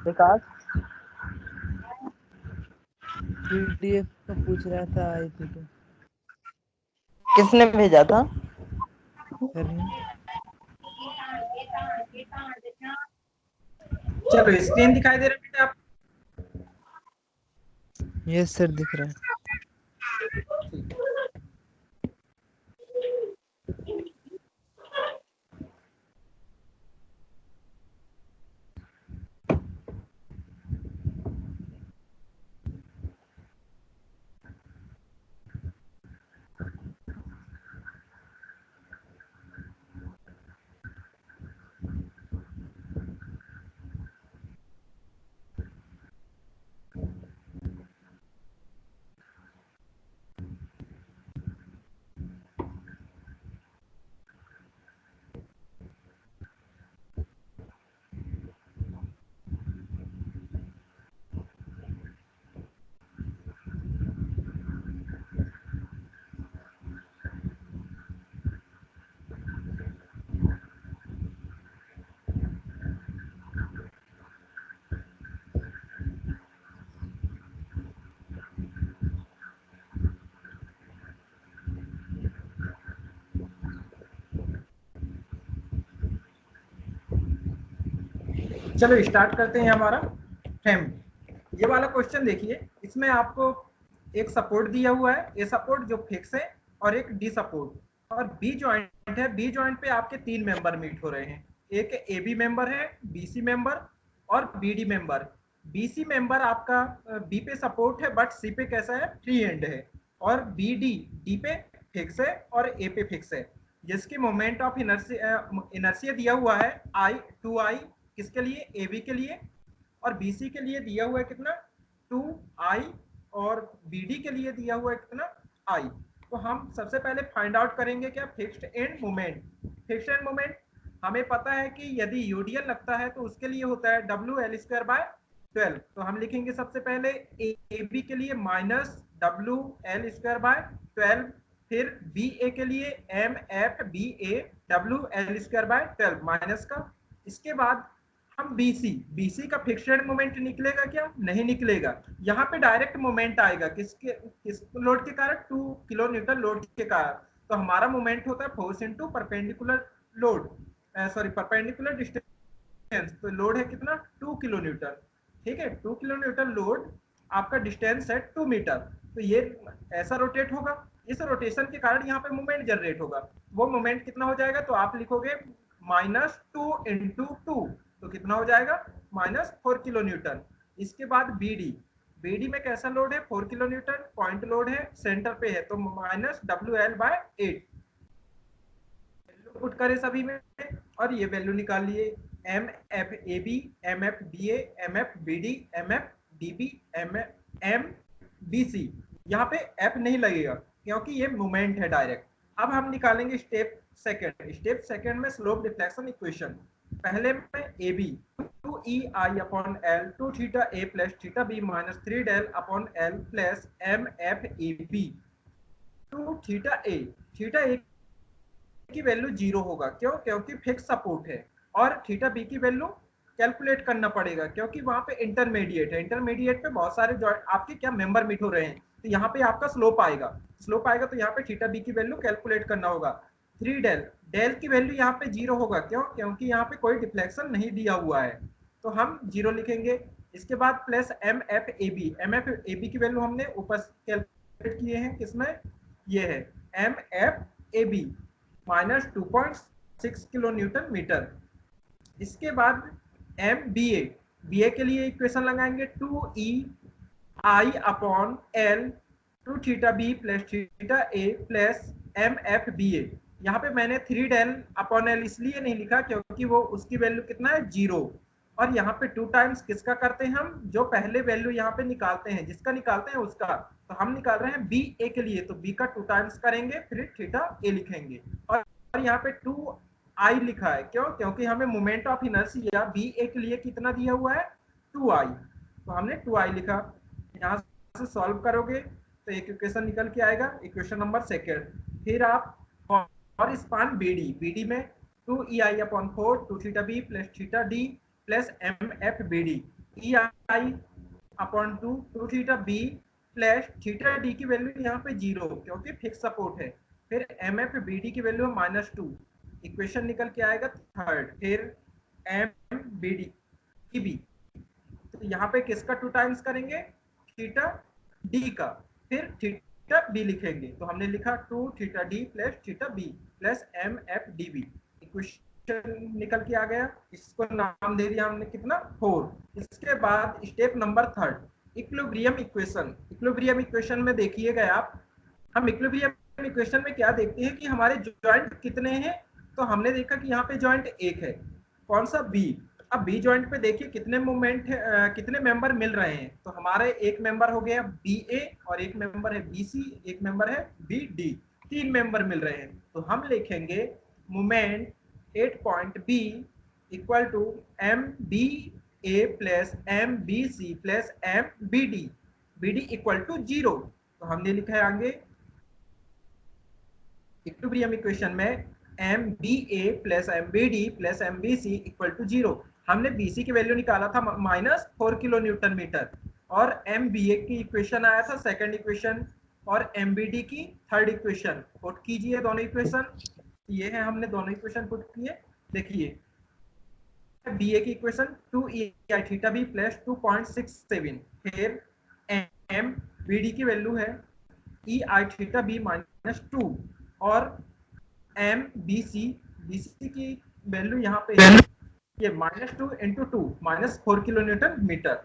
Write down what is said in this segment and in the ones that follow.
विकास PDF का पूछ रहा था, आई थी तो किसने भेजा था? सर ने। चलो स्क्रीन दिखाई दे रहा है बेटा आप? यस सर दिख रहा है। चलो स्टार्ट करते हैं हमारा फ्रेम। ये वाला क्वेश्चन देखिए, इसमें आपको एक सपोर्ट दिया हुआ है, ए सपोर्ट जो फिक्स है, और एक डी सपोर्ट, और बी जॉइंट है। बी जॉइंट पे आपके 3 मेंबर मीट हो रहे हैं। एक ए बी मेंबर है, बी सी मेंबर और B D member. B C member आपका बी पे सपोर्ट है, बट सी पे कैसा है, फ्री एंड है। और बी डी पे फिक्स है और ए पे फिक्स है, जिसकी मोमेंट ऑफ इनर्शिया दिया हुआ है आई 2i, किसके लिए, ए बी के लिए। और बी सी के लिए दिया हुआ है कितना, 2i, और बी डी के लिए दिया हुआ है कितना, i। तो हम सबसे पहले फाइंड आउट करेंगे क्या, fixed end moment. Fixed end moment हमें पता है कि यदि यूडीएल लगता है तो उसके लिए होता है WL²/12। तो हम लिखेंगे सबसे पहले ए बी के लिए -WL²/12, फिर बी ए के लिए MFBA WL²/12 माइनस का। इसके बाद हम बीसी का फिक्स्ड मोमेंट निकलेगा क्या, नहीं निकलेगा। यहाँ पे डायरेक्ट मोमेंट आएगा किस लोड के कारण, 2 किलो न्यूटन लोड के कारण। तो हमारा मोमेंट होता है force into perpendicular load, sorry perpendicular distance. तो लोड है कितना, 2 किलो न्यूटन। ठीक है, 2 किलो न्यूटन लोड, आपका डिस्टेंस है 2 मीटर। तो ये ऐसा रोटेट होगा, इस रोटेशन के कारण यहाँ पे मोमेंट जनरेट होगा। वो मोमेंट कितना हो जाएगा, तो आप लिखोगे -2 × 2, तो कितना हो जाएगा, -4 किलो न्यूटन। इसके बाद बीडी में कैसा लोड है, 4 किलो न्यूटन, पॉइंट लोड है, सेंटर पे है, तो -WL/8 पुट करे सभी में, और ये वैल्यू निकाल लिए, MFAB MFBA MFBD MFDB MBC। यहाँ पे F नहीं लगेगा क्योंकि ये मोमेंट है डायरेक्ट। अब हम निकालेंगे स्टेप सेकंड। स्टेप सेकंड में स्लोप डिफ्लेक्शन इक्वेशन। पहले में AB 2EI/L 2θA + θB - 3del/L + MFAB 2θA। θA की वैल्यू 0 होगा, क्यों, क्योंकि फिक्स सपोर्ट है। और थीटा बी की वैल्यू कैलकुलेट करना पड़ेगा, क्योंकि वहां पे इंटरमीडिएट है। इंटरमीडिएट पे बहुत सारे जॉइंट आपके क्या मेंबर मीट हो रहे हैं, तो यहाँ पे आपका स्लोप आएगा। स्लोप आएगा तो यहाँ पे थीटा बी की वैल्यू कैलकुलेट करना होगा। 3 डेल की वैल्यू यहाँ पे 0 होगा, क्यों, क्योंकि यहाँ पे कोई डिफ्लेक्शन नहीं दिया हुआ है, तो हम 0 लिखेंगे। इसके बाद प्लस MFAB की वैल्यू हमने ऊपर कैलकुलेट किए हैं, किसमें, ये है MFAB -2.6 किलो न्यूटन मीटर। इसके बाद BA के लिए इक्वेशन लगाएंगे 2EI/L 2θB + θA + MFBA। यहाँ पे मैंने 3del/L इसलिए नहीं लिखा क्योंकि वो उसकी वैल्यू कितना है, 0। और यहाँ पे 2 टाइम्स किसका करते हैं हम, जो पहले वैल्यू यहाँ पे निकालते हैं, जिसका निकालते हैं उसका। तो हम निकाल रहे हैं BA के लिए, तो B का 2 टाइम्स करेंगे, फिर θA लिखेंगे। और यहाँ पे 2i लिखा है, क्यों, क्योंकि हमें मोमेंट ऑफ इनर्शिया BA के लिए कितना दिया हुआ है, 2i, तो हमने 2i लिखा। यहाँ से सॉल्व करोगे तो एक इक्वेशन निकल के आएगा, इक्वेशन नंबर सेकंड। फिर आप और स्पान BD में 2EI/4 2θB + θD + MFBD। E I upon two theta B plus theta D की वैल्यू यहाँ पे 0 क्योंकि फिक्स सपोर्ट है। फिर एम एफ बी डी की वैल्यू है -2, इक्वेशन निकल के आएगा थर्ड। फिर एम बी डी की बी, तो यहाँ पे किसका 2 टाइम्स करेंगे, थीटा डी का, फिर थीटा बी लिखेंगे। तो हमने लिखा 2 theta D plus theta B plus M F D B, equation निकल के आ गया। इसको नाम दे दिया हमने कितना, 4। इसके बाद step number third, equilibrium equation. Equilibrium equation में देखिएगा आप, हम इक्विलिब्रियम इक्वेशन में क्या देखते हैं कि हमारे जॉइंट कितने हैं। तो हमने देखा कि यहाँ पे जॉइंट एक है, कौन सा, बी। अब बी जॉइंट पे देखिए कितने मोमेंट है, कितने मेंबर मिल रहे हैं। तो हमारे एक मेंबर हो गया बी ए, और एक मेंबर है बी सी, एक मेंबर है बी डी, 3 मेंबर मिल रहे हैं। तो हम लिखेंगे moment 8 point B equal to M B A plus M B C plus M B D equal to 0। तो हमने लिखा है आगे इक्विलिब्रियम इक्वेशन में M B A plus M B D plus M B C equal to 0। हमने B C की value निकाला था -4 किलो न्यूटन मीटर, और एम बी ए की इक्वेशन आया था सेकंड इक्वेशन, और एम बी डी की थर्ड इक्वेशन। पुट कीजिए दोनों इक्वेशन, ये है हमने दोनों इक्वेशन पुट किए। देखिए बी ए की equation 2 E I theta B plus 2.67, फिर एम बी डी की वैल्यू है ई आई थीटा बी -2, और एम बी सी की वैल्यू यहाँ पे है ये -2 × 2 -4 किलो न्यूटन मीटर।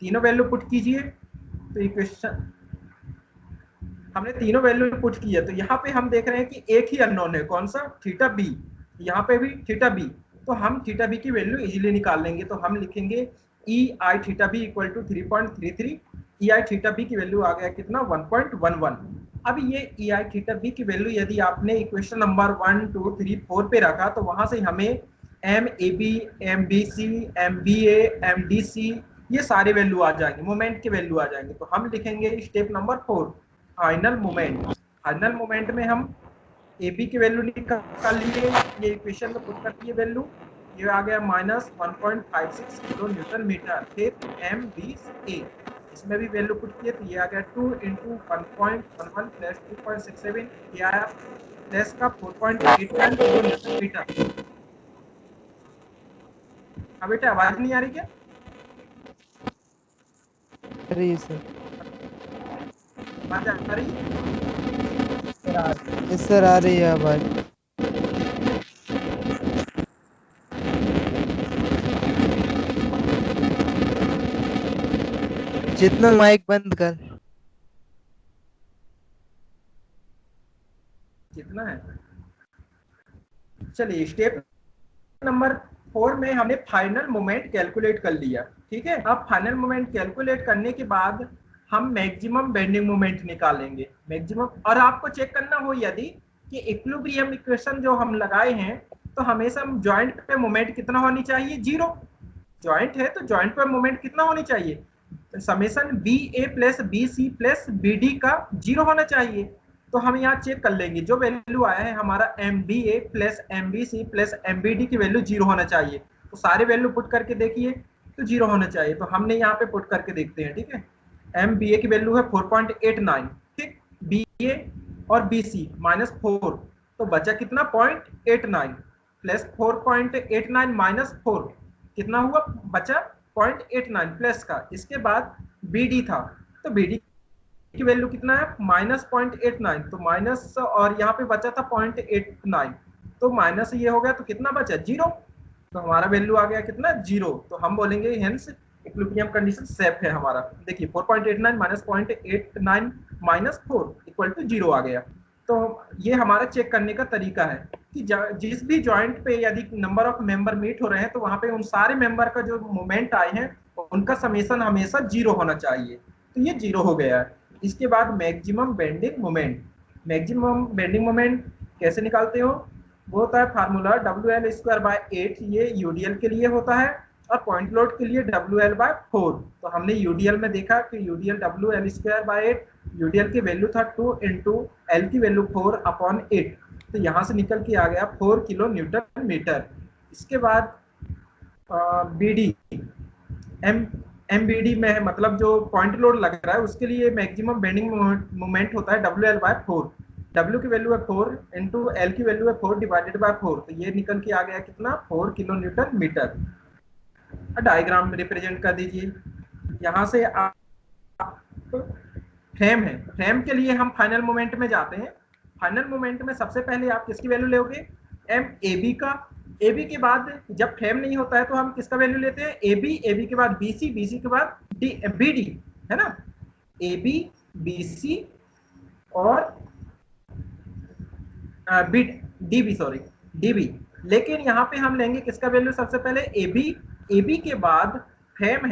तीनों वैल्यू पुट कीजिए। तो इक्वेशन हमने तीनों वैल्यू पुट की है। तो यहाँ पे हम देख रहे हैं कि एक ही अननोन है, कौन सा, थीटा बी। यहाँ पे भी थीटा बी, तो हम थीटा बी की वैल्यू इजीली निकाल लेंगे। तो हम लिखेंगे E I theta B equal to 3.33, E I theta B की वैल्यू आ गया कितना, 1.11। अब ये ई आई थीटा बी की वैल्यू यदि आपने इक्वेशन नंबर 1 2 3 4 पे रखा, तो वहां से हमें M A B, M B C, M B A, M D C, ये सारे वैल्यू आ जाएंगे, मोमेंट के वैल्यू आ जाएंगे। तो हम लिखेंगे step number 4 final moment. Final moment में हम ए बी की वैल्यू निकाल लिए, ये इक्वेशन में पुट कर दिए वैल्यू, ये आ गया -1.56 किलो न्यूटन मीटर। फिर एम बी ए, इसमें भी वैल्यू पुट किए, तो ये आ गया 2 × 1.11 प्लस 2.67, ये आया प्लस का 4.89 किलो न्यूटन मीटर। हाँ बेटा, आवाज नहीं आ रही क्या? रही सर, आवाज आ रही है? यस सर, आ रही है आवाज। जितना माइक बंद कर, कितना है? चलिए स्टेप नंबर 4 में हमने फाइनल मोमेंट कैलकुलेट कर लिया, ठीक है। अब फाइनल मोमेंट कैलकुलेट करने के बाद हम मैक्सिमम बेंडिंग मोमेंट निकालेंगे, मैक्सिमम। और आपको चेक करना हो यदि कि इक्विलिब्रियम इक्वेशन जो हम लगाए हैं, तो हमेशा जॉइंट पे मोमेंट कितना होनी चाहिए, 0। जॉइंट है तो जॉइंट पे मोमेंट कितना होनी चाहिए, summation B A plus B C plus B D का 0 होना चाहिए। तो हम यहाँ चेक कर लेंगे, जो वैल्यू आया है हमारा M B A plus M B C plus M B D की वैल्यू 0 होना चाहिए। तो सारे वैल्यू पुट करके देखिए, तो 0 होना चाहिए। तो हमने यहाँ पे पुट करके देखते हैं, ठीक है। एम बी ए की वैल्यू है 4.89, ठीक। बी ए और बी सी -4, तो बचा कितना, 0.89 प्लस 4.89 -4 कितना हुआ, बचा 0.89 प्लस का। इसके बाद बी डी था, तो बी डी की वैल्यू कितना है, -0.89, तो माइनस, और यहाँ पे बचा था 0.89, तो माइनस ये हो गया, तो कितना बचा, 0। तो हमारा वैल्यू आ गया कितना, 0। तो हम बोलेंगे हेंस इक्विलिब्रियम कंडीशन सेफ है हमारा। देखिए 4.89 -0.89 -4 इक्वल टू 0 आ गया। तो ये हमारा चेक करने का तरीका है कि जिस भी जॉइंट पे यदि नंबर ऑफ मेंबर मीट हो रहे हैं, तो वहां पे उन सारे मेंबर का जो मोमेंट आए हैं उनका समेशन हमेशा 0 होना चाहिए। तो ये 0 हो गया है। इसके बाद maximum bending moment. Maximum bending moment कैसे निकालते हो, वो होता है फार्मूला WL²/8, ये यूडीएल के लिए होता है, और पॉइंट लोड के लिए WL/4। तो हमने यूडीएल में देखा कि यूडीएल WL²/8, यूडीएल की वैल्यू था 2 × L की वैल्यू 4/8, तो यहाँ से निकल के आ गया 4 किलो न्यूटन मीटर। इसके बाद BD MBD में है, मतलब जो पॉइंट लोड लग रहा है उसके लिए मैक्सिमम बेंडिंग मोमेंट होता है WL/4। W की वैल्यू है 4 इंटू L की वैल्यू है 4 डिवाइडेड बाय 4, तो ये निकल के आ गया कितना 4 kilo newton metre. Diagram represent कर दीजिए। यहाँ से आप फ्रेम है, फ्रेम के लिए हम फाइनल मोमेंट में जाते हैं। फाइनल मोमेंट में सबसे पहले आप किसकी वैल्यू लोगे, MAB का। AB के बाद जब फ्रेम नहीं होता है तो हम किसका वैल्यू लेते हैं, AB के बाद BC, BC के बाद BD, है ना, AB, BC और DB, सॉरी DB। लेकिन यहाँ पे हम लेंगे किसका वैल्यू सबसे पहले, AB के बाद फ्रेम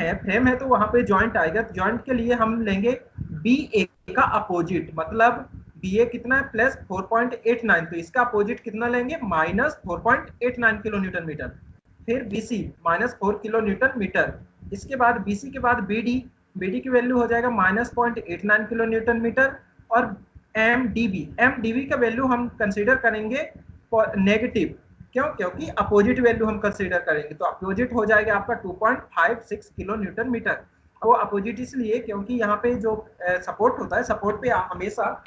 है तो वहां पे जॉइंट आएगा। जॉइंट के लिए हम लेंगे BA का अपोजिट, मतलब BA कितना है प्लस 4.89, तो इसका अपोजिट कितना लेंगे माइनस 4.89 किलो न्यूटन मीटर। फिर BC minus 4 kilo newton metre. इसके बाद BC के बाद BD की वैल्यू हो जाएगा माइनस 0.89 किलो न्यूटन मीटर। और MDB का वैल्यू हम कंसीडर करेंगे नेगेटिव, क्यों, क्योंकि अपोजिट वैल्यू हम कंसीडर करेंगे, तो अपोजिट हो जाएगा आपका 2.56 किलो न्यूटन मीटर। वो अपोजिट इसलिए क्योंकि यहाँ पे जो सपोर्ट होता है, सपोर्ट पे हमेशा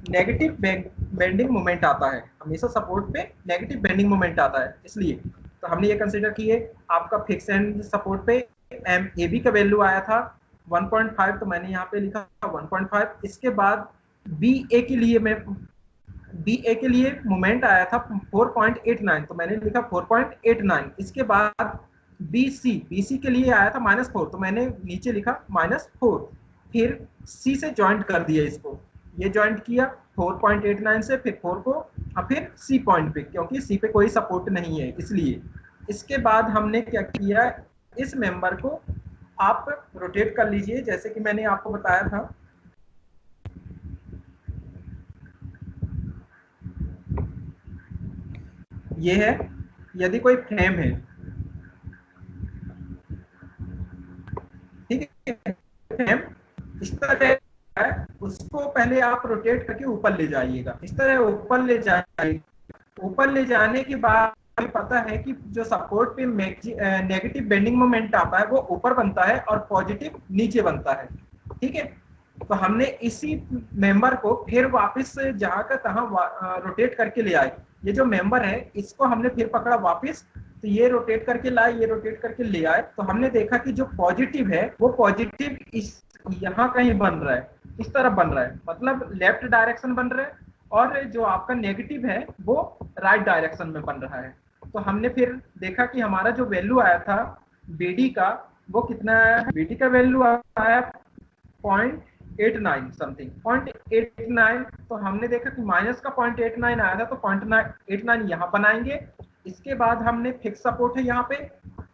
नेगेटिव बेंडिंग मोमेंट आता है, हमेशा सपोर्ट पे नेगेटिव बेंडिंग मोमेंट आता है, इसलिए तो हमने ये कंसीडर किए। आपका फिक्स एंड सपोर्ट पे AB का वैल्यू आया था 1.5, तो मैंने यहाँ पे लिखा 1.5। इसके बाद BA के लिए मोमेंट आया था 4.89, तो मैंने लिखा 4.89। इसके बाद BC के लिए आया था -4, तो मैंने नीचे लिखा -4। फिर C से ज्वाइंट कर दिया इसको, ये ज्वाइंट किया 4.89 से, फिर 4 को, और फिर C पॉइंट पे, क्योंकि C पे कोई सपोर्ट नहीं है इसलिए। इसके बाद हमने क्या किया, इस मेंबर को आप रोटेट कर लीजिए जैसे कि मैंने आपको बताया था। ये है, यदि कोई फ्रेम है, ठीक है, फ्रेम इस तरह है, उसको पहले आप रोटेट करके ऊपर ले जाइएगा, इस तरह ऊपर ले जाइए। ऊपर ले जाने के बाद पता है कि जो सपोर्ट पे नेगेटिव बेंडिंग मोमेंट आता है वो ऊपर बनता है और पॉजिटिव नीचे बनता है, ठीक है। तो हमने इसी मेंबर को फिर वापस जहां का तहां रोटेट करके ले आए। ये जो मेंबर है इसको हमने फिर पकड़ा वापस, तो ये रोटेट करके लाए, ये रोटेट करके ले आए, तो हमने देखा कि जो पॉजिटिव है वो पॉजिटिव इस यहाँ कहीं बन रहा है, इस तरफ बन रहा है, मतलब लेफ्ट डायरेक्शन बन रहा है, और जो आपका नेगेटिव है वो राइट डायरेक्शन में बन रहा है। तो हमने फिर देखा कि हमारा जो वैल्यू आया था BD का वो कितना है, BD का वैल्यू आया 0.89 समथिंग, 0.89। तो हमने देखा कि माइनस का 0.89 आया था, तो 0.89 यहाँ बनाएंगे। इसके बाद हमने फिक्स सपोर्ट है, यहाँ पे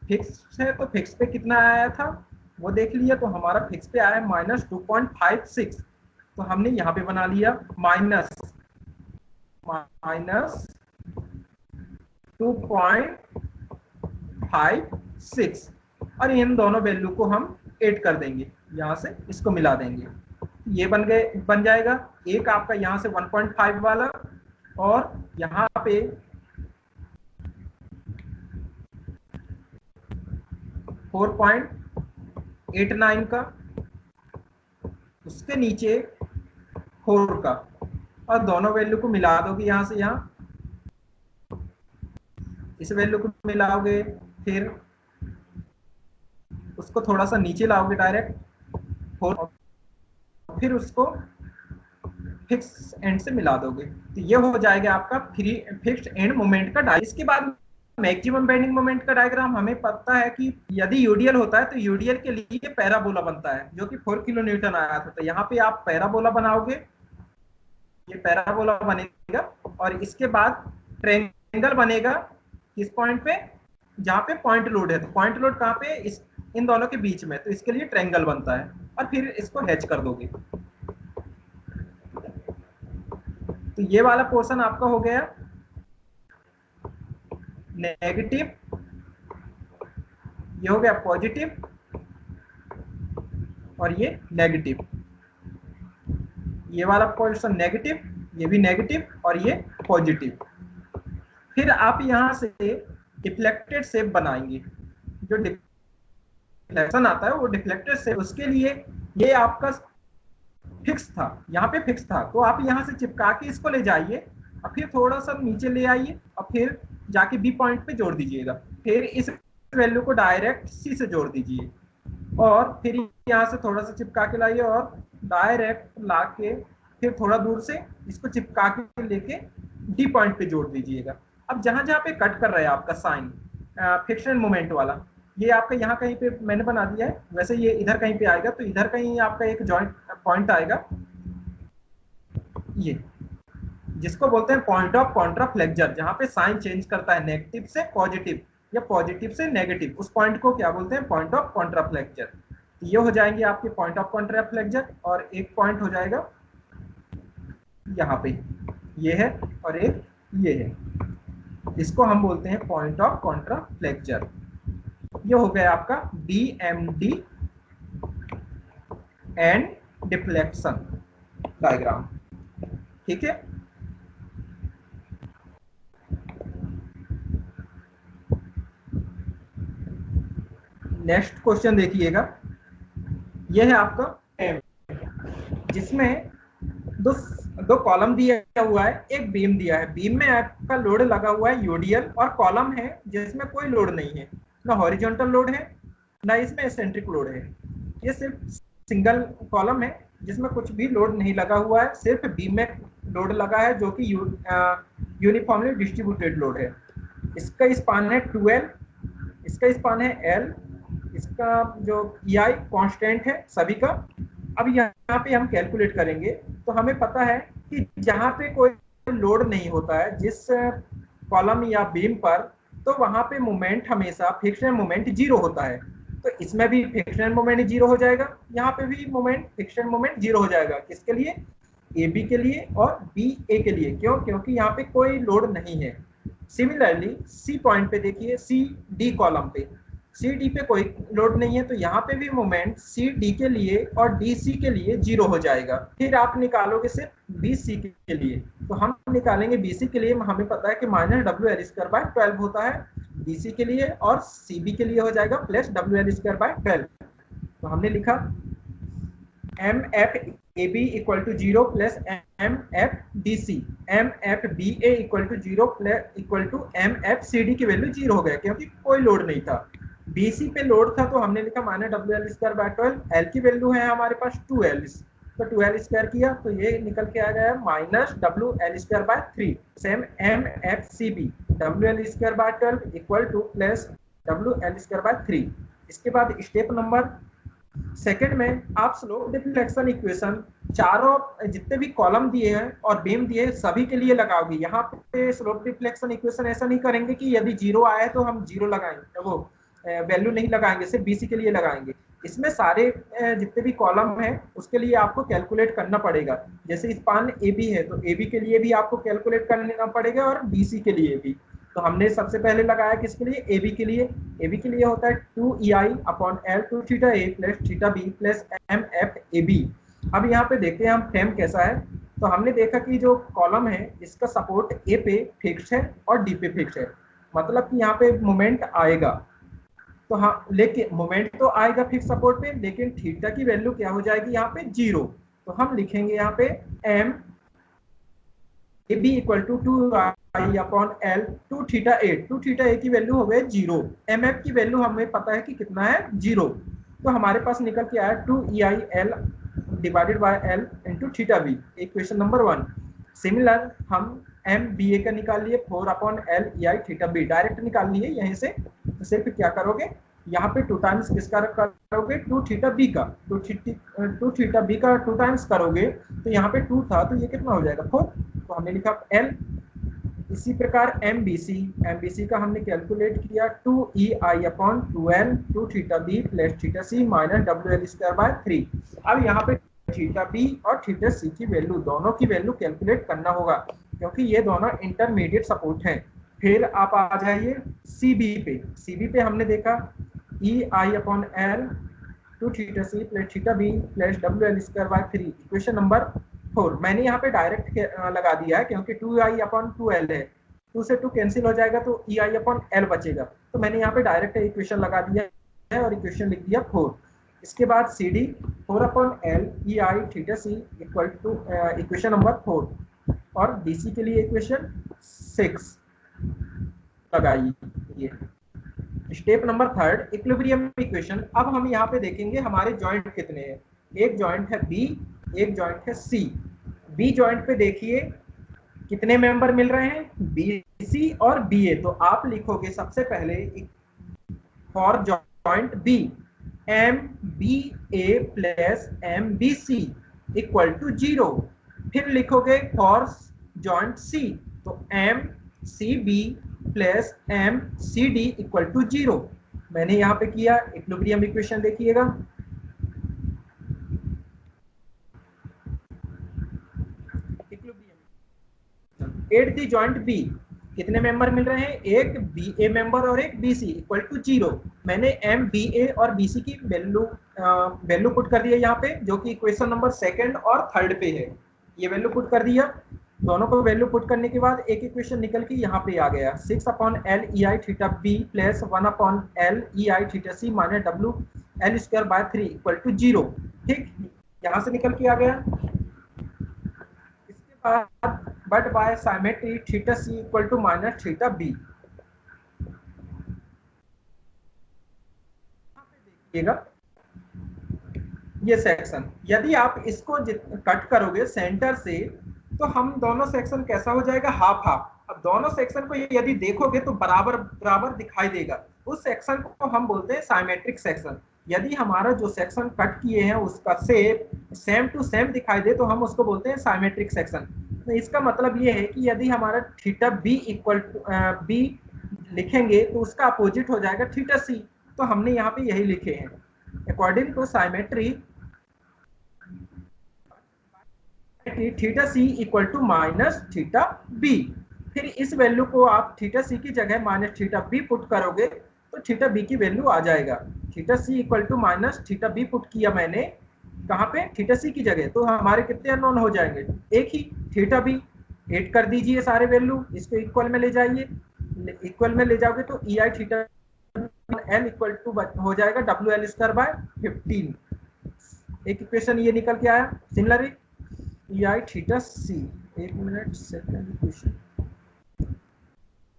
फिक्स है, तो फिक्स पे कितना आया था वो देख लिया, तो हमारा फिक्स पे आया -2.56, तो हमने यहाँ पे बना लिया -2.56, और इन दोनों वैल्यू को हम ऐड कर देंगे, यहाँ से इसको मिला देंगे, ये बन जाएगा एक आपका यहाँ से 1.5 वाला, और यहाँ पे .89 का, उसके नीचे 4 का, और दोनों वैल्यू को मिला दोगे यहाँ से यहाँ, इस वैल्यू को मिलाओगे, फिर उसको थोड़ा सा नीचे लाओगे डायरेक्ट 4, फिर उसको फिक्स एंड से मिला दोगे, तो ये हो जाएगा आपका फिक्स्ड एंड मोमेंट का डायग्राम। इसके बाद मैक्सिमम बेंडिंग मोमेंट का डायग्राम हमें पता है कि यदि यूडीएल होता है तो यूडीएल के लिए पैराबोला बनता है जो कि 4 किलो न्यूटन आया था, तो यहाँ पे आप पैराबोला बनाओगे, ये पैराबोला बनेगा, और इसके बाद ट्रायंगल बनेगा किस पॉइंट पे, जहाँ पे पॉइंट लोड है, तो पॉइंट लोड कहाँ पे, इन दोनों के बीच में, तो इसके लिए ट्रायंगल बनता है, और फिर इसको हैच कर दोगे। तो ये वाला पोर्शन आपका हो गया नेगेटिव, ये हो गया पॉजिटिव, और ये नेगेटिव, ये वाला पोर्शन नेगेटिव, ये भी नेगेटिव, और ये पॉजिटिव। फिर आप यहां से डिफ्लेक्टेड शेप बनाएंगे, जो डिफ्लेक्शन आता है वो डिफ्लेक्टेड से, उसके लिए ये आपका फिक्स था, यहाँ पे फिक्स था, तो आप यहाँ से चिपका के इसको ले जाइए और फिर थोड़ा सा नीचे ले आइए और फिर जाके बी पॉइंट पे जोड़ दीजिएगा, फिर इस वैल्यू को डायरेक्ट सी से जोड़ दीजिए और फिर यहाँ से थोड़ा सा चिपका के लाइए और डायरेक्ट ला के फिर थोड़ा दूर से इसको चिपका के लेके डी पॉइंट पे जोड़ दीजिएगा। अब जहां जहां पे कट कर रहा है आपका साइन फ्रिक्शन मोमेंट वाला, ये आपका यहाँ कहीं पे मैंने बना दिया है, वैसे ये इधर कहीं पे आएगा, तो इधर कहीं आपका एक जॉइंट पॉइंट आएगा, ये जिसको बोलते हैं पॉइंट ऑफ कॉन्ट्राफ्लेक्चर, जहां पे साइन चेंज करता है नेगेटिव से पॉजिटिव या पॉजिटिव से नेगेटिव, उस पॉइंट को क्या बोलते हैं, पॉइंट ऑफ कॉन्ट्राफ्लेक्चर। ये हो जाएंगे आपके पॉइंट ऑफ कॉन्ट्राफ्लेक्चर, और एक पॉइंट हो जाएगा यहाँ पे, ये है, और एक ये है, इसको हम बोलते हैं पॉइंट ऑफ कॉन्ट्राफ्लेक्चर। ये हो गया आपका DMD एंड डिफ्लेक्शन डायग्राम, ठीक है। नेक्स्ट क्वेश्चन देखिएगा, यह है आपका एम, जिसमें दो कॉलम दिया हुआ है, एक बीम दिया है, बीम में आपका लोड लगा हुआ है यूडीएल, और कॉलम है जिसमें कोई लोड नहीं है, ना हॉरिजॉन्टल लोड है ना इसमें एसेंट्रिक लोड है, ये सिर्फ सिंगल कॉलम है जिसमें कुछ भी लोड नहीं लगा हुआ है, सिर्फ बीम में लोड लगा है जो कि यूनिफॉर्मली डिस्ट्रीब्यूटेड लोड है। इसका स्पान है 2L, इसका स्पान है L, इसका जो EI कांस्टेंट है सभी का। अब यहाँ पे हम कैलकुलेट करेंगे तो हमें पता है कि जहाँ पे कोई लोड नहीं होता है जिस कॉलम या बीम पर, तो वहां पे मोमेंट हमेशा फ्रिक्शन मोमेंट 0 होता है, तो इसमें भी फ्रिक्शन मोमेंट 0 हो जाएगा, यहाँ पे भी मोमेंट फ्रिक्शन मोमेंट 0 हो जाएगा। किसके लिए, AB के लिए और BA के लिए, क्यों, क्योंकि यहाँ पे कोई लोड नहीं है। सिमिलरली C पॉइंट पे देखिए, CD कॉलम पे, CD पे कोई लोड नहीं है, तो यहाँ पे भी मोमेंट CD के लिए और DC के लिए 0 हो जाएगा। फिर आप निकालोगे सिर्फ BC के लिए, तो हम निकालेंगे BC के लिए, हमें पता है कि -WL² होता है BC के लिए, और CB के लिए हो जाएगा +WL² तो हमने लिखा MFAB = 0 + MFDC, MFBA = 0 = MFCD की वैल्यू 0 हो गया क्योंकि कोई लोड नहीं था। BC पे लोड था तो हमने लिखा -WL²/12, L की वैल्यू है हमारे पास 2L, तो 2L² किया तो ये निकल के आ गया -WL²/3। Same MFCB WL²/12 = +WL²/3। इसके बाद स्टेप नंबर सेकंड में आप स्लोप डिफ्लेक्शन इक्वेशन चारों जितने भी कॉलम दिए हैं और बीम दिए हैं सभी के लिए लगाओगे। यहाँ पे स्लोप डिफ्लेक्शन इक्वेशन ऐसा नहीं करेंगे कि यदि 0 आए तो हम 0 लगाएंगे, वो वैल्यू नहीं लगाएंगे, सिर्फ BC के लिए लगाएंगे। इसमें सारे जितने भी कॉलम हैं उसके लिए आपको कैलकुलेट करना पड़ेगा। जैसे स्पान AB है तो AB के लिए भी आपको कैलकुलेट करना पड़ेगा और BC के लिए भी। तो हमने सबसे पहले लगाया किसके लिए, AB के लिए। AB के लिए होता है 2EI/L 2θA + θB + MFAB। अब यहाँ पे देखते हैं हम फ्रेम कैसा है। तो हमने देखा कि जो कॉलम है इसका सपोर्ट A पे फिक्स्ड है और D पे फिक्स्ड है, मतलब कि यहाँ पे मोमेंट आएगा। तो हाँ, लेकिन मोमेंट तो आएगा फिक्स सपोर्ट पे, लेकिन थीटा की वैल्यू क्या हो जाएगी यहाँ पे 0। तो हम लिखेंगे यहाँ पे MAB = 2I/L 2θA, 2θA की वैल्यू हो गई 0, MF की वैल्यू हमें पता है कि कितना है 0, तो हमारे पास निकल के आया 2EI/L / L × θB, equation number 1। Similar हम MBA का निकाल लिए 4/L EI/θB, डायरेक्ट निकाल लिए यहीं से। तो सिर्फ क्या करोगे, यहाँ पे 2 टाइम्स किसका करोगे, 2θB का, 2θB का 2 टाइम्स करोगे तो यहाँ पे 2 था तो ये कितना हो जाएगा 4, तो हमने लिखा L। इसी प्रकार MBC का हमने कैलकुलेट किया 2EI/2L 2θB + θC -WL²/3। अब यहाँ पे θB और θC की वैल्यु, दोनों की वैल्यू कैलकुलेट करना होगा क्योंकि ये दोनों इंटरमीडिएट सपोर्ट हैं। फिर आप आ जाइए CB पे हमने देखा EI/L 2θC + θB + WL²/3, equation number 4। मैंने यहाँ पे डायरेक्ट लगा दिया है क्योंकि 2I/2L है, 2 से 2 कैंसिल हो जाएगा तो EI/L बचेगा, तो मैंने यहाँ पे डायरेक्ट इक्वेशन लगा दिया है और इक्वेशन लिख दिया 4। इसके बाद C D 4/L EI theta C equal to equation number 4 और BC के लिए इक्वेशन 6 लगाइए। Step number 3 equilibrium equation. अब हम यहाँ पे देखेंगे हमारे जॉइंट कितने हैं। एक जॉइंट है B, एक जॉइंट है C। B जॉइंट पे देखिए कितने मेंबर मिल रहे हैं, BC और BA। तो आप लिखोगे सबसे पहले for joint B MBA plus MBC equal to 0। फिर लिखोगे फॉर जॉइंट C तो MCB plus MCD equal to 0। मैंने यहाँ पे किया। इक्विलिब्रियम इक्वेशन देखिएगा, एट दी जॉइंट B कितने मेंबर मिल रहे हैं, एक BA मेंबर और एक BC इक्वल टू 0। मैंने MBA और BC की वैल्यू पुट कर दिया यहाँ पे, जो कि इक्वेशन नंबर 2 और 3 पे है। ये वैल्यू पुट कर दिया। दोनों को वैल्यू पुट करने के बाद एक इक्वेशन निकल के यहाँ पे आ गया 6/L EI theta B plus 1/L EI theta C minus WL² 3 equal to 0। ठीक, यहाँ से निकल के आ गया। इसके बाद but by symmetry theta C equal to minus theta B। देखिएगा ये सेक्शन, यदि आप इसको कट करोगे सेंटर से तो हम दोनों सेक्शन कैसा हो जाएगा, हाफ हाफ। अब दोनों सेक्शन को यदि देखोगे तो बराबर बराबर दिखाई देगा। उस सेक्शन को हम बोलते हैं साइमेट्रिक सेक्शन। यदि हमारा जो सेक्शन कट किए हैं उसका शेप सेम टू सेम दिखाई दे तो हम उसको बोलते हैं साइमेट्रिक सेक्शन। तो इसका मतलब ये है कि यदि हमारा theta B equal to B लिखेंगे तो उसका अपोजिट हो जाएगा थीटा C। तो हमने यहाँ पे यही लिखे हैं। According to symmetry theta C equal to minus theta B। फिर इस वैल्यू को आप थीटा C की जगह माइनस थीटा B पुट करोगे तो थीटा B की वैल्यू आ जाएगा। Theta C equal to minus theta B put किया मैंने कहाँ पे, थीटा C की जगह। तो हमारे कितने अननोन हो जाएंगे, एक ही थीटा B। ऐड कर दीजिए सारे वैल्यू, इसको इक्वल में ले जाइए। इक्वल में ले जाओगे तो EI theta L equal to हो जाएगा WL²/15। एक इक्वेशन ये निकल के आया। सिमिलरली EI थीटा C, एक मिनट, सेकंड इक्वेशन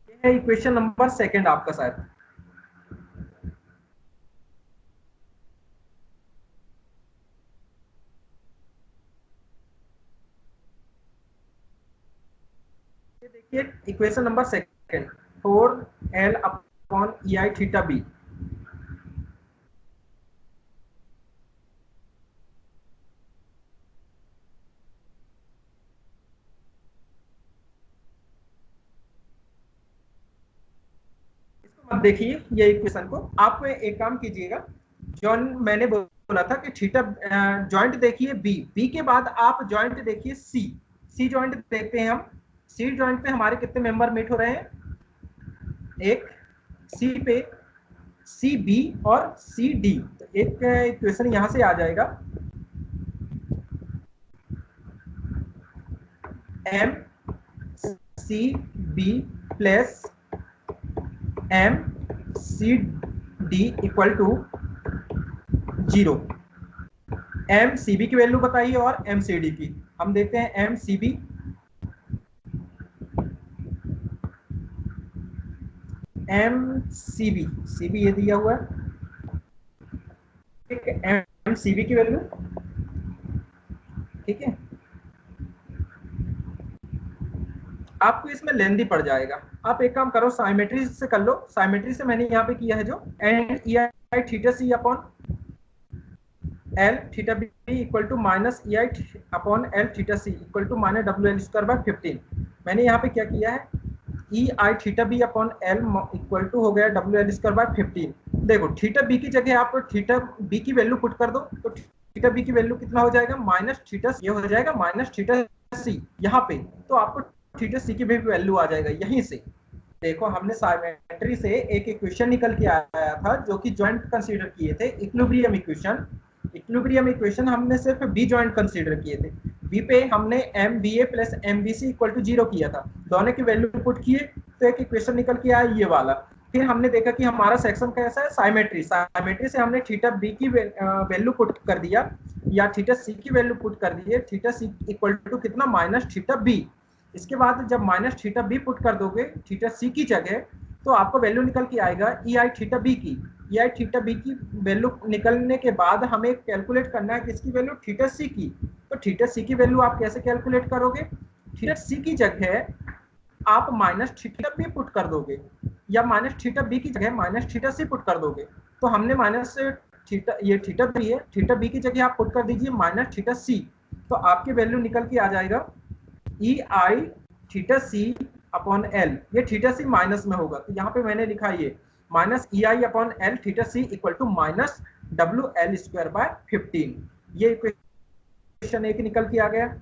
ये है इक्वेशन नंबर 2 आपका शायद। ये देखिए equation number 2 4L/EI theta B। अब देखिए ये इक्वेशन को आप एक काम कीजिएगा, जो मैंने बोला था कि थीटा जॉइंट देखिए B के बाद आप जॉइंट देखिए C जॉइंट देखते हैं हम। C जॉइंट पे हमारे कितने मेंबर मीट हो रहे हैं, एक C पे CB और CD। तो एक इक्वेशन यहां से आ जाएगा MCB plus MCD equal to 0। MCB की वैल्यू बताइए और MCD की। हम देखते हैं MCB CB ये दिया हुआ है। ठीक है, MCB की वैल्यू, ठीक है। आपको इसमें लेंदी पड़ जाएगा। आप एक काम करो, साइमेट्री से कर लो। साइमेट्री से मैंने यहाँ पे किया है जो and EI theta C upon L theta B equal to minus EI upon L theta C equal to minus WL²/15। मैंने यहाँ पे क्या किया है, EI theta B upon L equal to हो गया WL²/15। देखो थीटा B की जगह आप थीटा B की वैल्यू पुट कर दो तो थीटा B की वैल्यू कितना हो जाएगा, माइनस थीटा, ये हो जाएगा माइनस थीटा C यहाँ पे। तो आपको थीटा C की भी वैल्यू आ जाएगा यहीं से। देखो हमने साइमेट्री से एक इक्वेशन निकल के आया था जो कि जॉइंट कंसीडर किए थे, इक्विलिब्रियम इक्वेशन। इक्विलिब्रियम इक्वेशन हमने सिर्फ B जॉइंट कंसीडर किए थे। B पे हमने MBA plus MBC equal to 0 किया था। दोनों की वैल्यू पुट किए तो एक इक्वेशन निकल के आया ये वाला। फिर हमने देखा कि हमारा सेक्शन कैसा है, साइमेट्री। साइमेट्री से हमने थीटा बी की वैल्यू पुट कर दिया या थीटा सी की वैल्यू पुट कर दी है, थीटा सी इक्वल टू कितना, माइनस थीटा बी। इसके बाद जब माइनस थीटा बी पुट कर दोगे थीटा सी की जगह, तो आपको वैल्यू निकल के आएगा ई आई थीटा बी की। ई आई थीटा बी की वैल्यू निकलने के बाद हमें कैलकुलेट करना है किसकी वैल्यू, थीटा सी की। तो थीटा सी की वैल्यू आप कैसे कैलकुलेट करोगे, थीटा सी की जगह आप माइनस थीटा बी पुट कर दोगे या माइनस थीटा बी की जगह माइनस थीटा सी पुट कर दोगे। तो हमने माइनस थीटा, ये थीटा बी है, थीटा बी की जगह आप पुट कर दीजिए माइनस थीटा सी, तो आपकी वैल्यू निकल के आ जाएगा E I theta C upon L. ये थीटा सी माइनस में होगा, तो यहाँ पे मैंने लिखा ये minus E I upon L theta C equal to minus W L square by 15। ये इक्वेशन एक निकल के आ गया।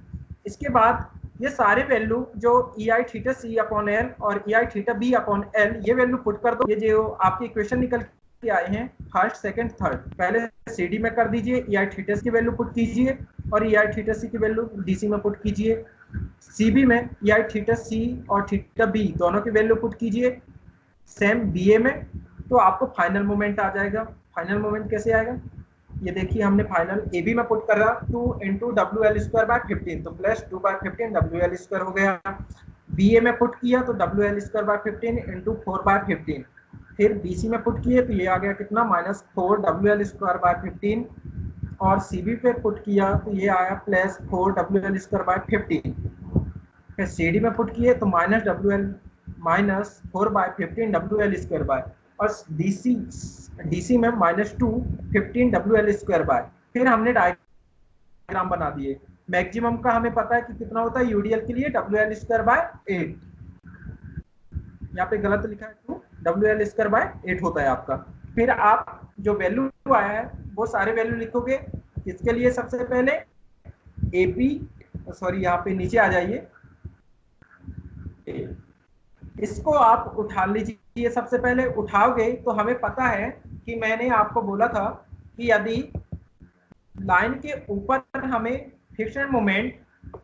इसके बाद ये सारे वैल्यू जो ई I theta C upon L और ई I theta B upon L, ये वैल्यू पुट कर दो। ये जो आपकी इक्वेशन निकल के आए हैं फर्स्ट सेकंड थर्ड, पहले सी डी में कर दीजिए, ई आई थीटा की वैल्यू पुट कीजिए और ई आई थीटा सी की वैल्यू डी सी में पुट कीजिए। सी बी में ई आई थीटा सी और थीटा बी दोनों की वैल्यू पुट कीजिए। सेम बी ए में, तो आपको फाइनल मोमेंट आ जाएगा। फाइनल मोमेंट कैसे आएगा, ये देखिए हमने फाइनल ए बी में पुट करा 2 into W L square by 15, तो plus 2 by 15 W L square हो गया। बी ए में पुट किया तो W L square by 15 into 4 by 15। फिर बी सी में पुट किए तो ये आ गया कितना, minus 4 W L square by 15। और सी बी पे पुट किया तो ये आया plus 4 W L square by 15। फिर सी डी में पुट किए तो minus W L minus 4 by 15 W L square by, और डी सी में minus 2 15 W L square by. फिर हमने डायग्राम बना दिए। मैक्सिमम का हमें पता है कि कितना होता है यूडीएल के लिए, डब्ल्यू एल स्क्वायर बाय 8। यहाँ पे गलत लिखा है, 2 डब्ल्यू एल स्क्वायर बाय 8 होता है आपका। फिर आप जो वैल्यू आया है वो सारे वैल्यू लिखोगे। इसके लिए सबसे पहले एपी, सॉरी यहाँ पे नीचे आ जाइए, इसको आप उठा लीजिए। सबसे पहले उठाओगे तो हमें पता है कि मैंने आपको बोला था कि यदि लाइन के ऊपर हमें फ्रिक्शन मोमेंट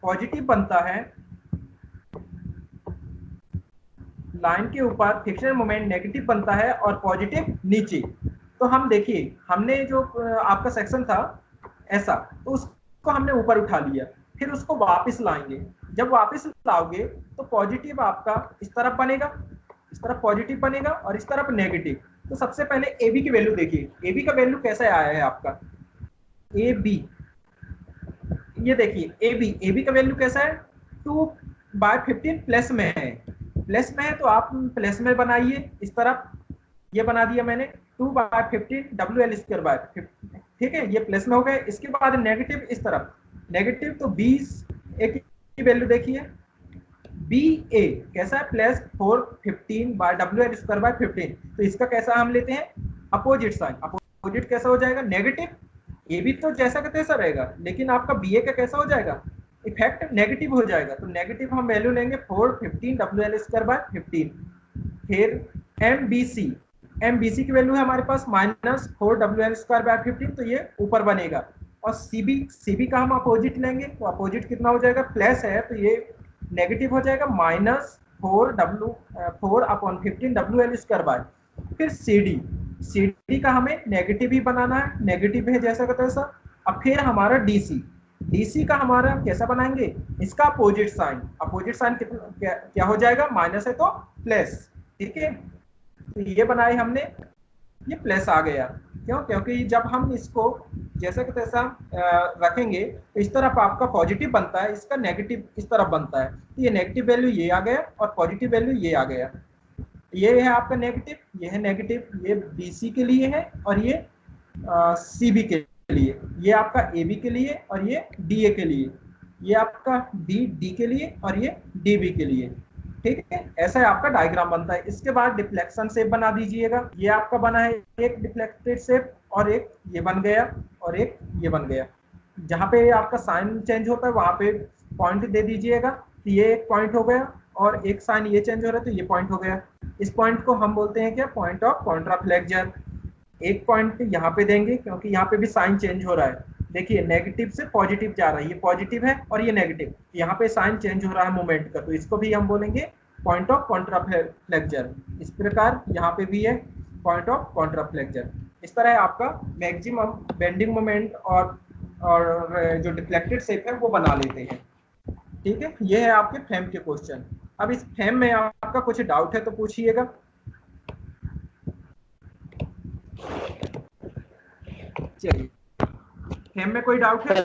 पॉजिटिव बनता है, लाइन के ऊपर फ्रिक्शन मोमेंट नेगेटिव बनता है और पॉजिटिव नीचे, तो हम देखिए हमने जो आपका सेक्शन था ऐसा, तो उसको हमने ऊपर उठा लिया, फिर उसको वापस लाएंगे। जब वापस लाओगे तो पॉजिटिव आपका इस तरफ बनेगा, इस तरफ पॉजिटिव बनेगा और इस तरफ नेगेटिव। तो सबसे पहले ए बी की वैल्यू देखिए, ए बी का वैल्यू कैसे आया है आपका, ए बी, ये देखिए ए बी का वैल्यू कैसा है, 2 बाय 15 प्लस में है। प्लस में है तो आप प्लस में बनाइए, इस तरफ ये बना दिया मैंने 2 by 15 W L square by, ठीक है, ये प्लस में हो गए। इसके बाद नेगेटिव इस तरफ, नेगेटिव तो 20 की वैल्यू देखिए, बी ए कैसा है, plus 4 15 by W L square by 15। तो इसका कैसा हम लेते हैं, अपोजिट साइन। अपोजिट कैसा हो जाएगा, नेगेटिव। ए बी तो जैसा का तैसा रहेगा, लेकिन आपका बी ए का कैसा हो जाएगा, इफेक्ट नेगेटिव हो जाएगा। तो नेगेटिव हम वैल्यू लेंगे 4 15 डब्ल्यू एल स्क्वायर बाय 15। फिर एम बी सी की वैल्यू है हमारे पास minus 4 W L square by 15, तो ये ऊपर बनेगा। और सी बी का हम अपोजिट लेंगे, तो अपोजिट कितना हो जाएगा, प्लस है तो ये नेगेटिव हो जाएगा, minus 4 upon 15 W L square by. फिर सी डी का हमें नेगेटिव ही बनाना है, नेगेटिव है जैसा का तैसा। अब फिर हमारा डी सी का हमारा कैसा बनाएंगे, इसका अपोजिट साइन क्या हो जाएगा, माइनस है तो प्लस, ठीक है। तो ये बनाए हमने, ये प्लस आ गया, क्यों, क्योंकि जब हम इसको जैसा कि तैसा रखेंगे तो इस तरफ आपका पॉजिटिव बनता है, इसका नेगेटिव इस तरफ बनता है। तो ये नेगेटिव वैल्यू ये आ गया और पॉजिटिव वैल्यू ये आ गया। ये है आपका नेगेटिव, ये है नेगेटिव, ये बी सी के लिए है और ये सी बी के लिए, ये आपका ए बी के लिए और ये डी ए के लिए, ये आपका डी के लिए और ये डी बी के लिए, ठीक है। ऐसा आपका डायग्राम बनता है। इसके बाद डिफ्लेक्शन शेप बना दीजिएगा। ये आपका बना है एक डिफ्लेक्टेड शेप, और एक ये बन गया और एक ये बन गया। जहाँ पे आपका साइन चेंज होता है वहां पे पॉइंट दे दीजिएगा। तो ये एक पॉइंट हो गया और एक साइन ये चेंज हो रहा है तो ये पॉइंट हो गया। इस पॉइंट को हम बोलते हैं क्या, पॉइंट ऑफ कॉन्ट्राफ्लेक्शन। एक पॉइंट यहाँ पे देंगे क्योंकि यहाँ पे भी साइन चेंज हो रहा है। देखिए नेगेटिव से पॉजिटिव जा रहा है, ये पॉजिटिव है और ये नेगेटिव, यहाँ पे साइन चेंज हो रहा है मोमेंट का, तो इसको भी हम बोलेंगे पॉइंट ऑफ कॉन्ट्राफ्लेक्चर। इस प्रकार यहाँ पे भी है पॉइंट ऑफ कॉन्ट्राफ्लेक्चर। इस तरह आपका मैक्सिमम बेंडिंग मोमेंट और जो डिफ्लेक्टेड शेप है वो बना लेते हैं। ठीक है, ये है आपके फ्रेम के क्वेश्चन। अब इस फ्रेम में आपका कुछ डाउट है तो पूछिएगा। चलिए, फ्रेम में कोई डाउट है?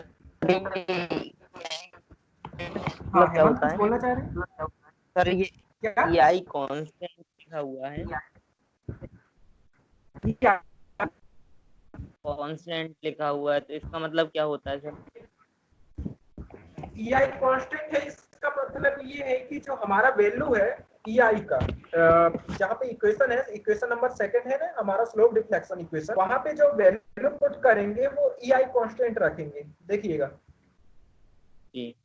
हाँ, क्या हेमंत होता कुछ है बोलना चाह रहे हैं? सर? ये क्या EI कांस्टेंट लिखा हुआ है, क्या कांस्टेंट लिखा हुआ है, तो इसका मतलब क्या होता है सर? EI कांस्टेंट है, इसका मतलब ये है कि जो हमारा वैल्यू है EI का, जहाँ पे इक्वेशन है, इक्वेशन नंबर सेकंड है ना हमारा स्लोप डिफ्लेक्शन इक्वेशन, वहां पे जो वैल्यू पुट करेंगे वो EI कांस्टेंट रखेंगे। देखिएगा, जी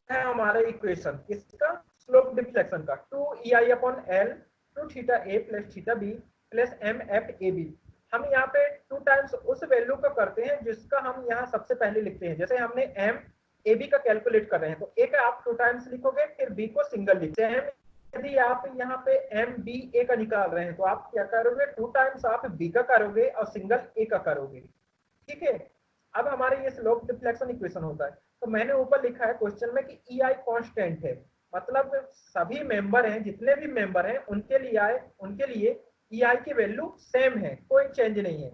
है हमारा इक्वेशन किसका, स्लोप डिफ्लेक्शन का, 2EI/L 2θA + θB + MFAB। हम यहाँ पे 2 टाइम्स उस वैल्यू का करते हैं जिसका हम यहाँ सबसे पहले लिखते हैं। जैसे हमने MAB का कैलकुलेट कर रहे हैं तो A का आप 2 टाइम्स लिखोगे, फिर B को सिंगल लिखते हैं। यदि आप यहाँ पे MBA का निकाल रहे हैं तो आप क्या करोगे, 2 टाइम्स आप B का करोगे और सिंगल A का करोगे। ठीक है, अब हमारे ये स्लोप डिफ्लेक्शन इक्वेशन होता है। तो मैंने ऊपर लिखा है क्वेश्चन में कि EI कांस्टेंट है, मतलब सभी मेंबर हैं, जितने भी मेंबर हैं उनके लिए EI की वैल्यू सेम है, कोई चेंज नहीं है।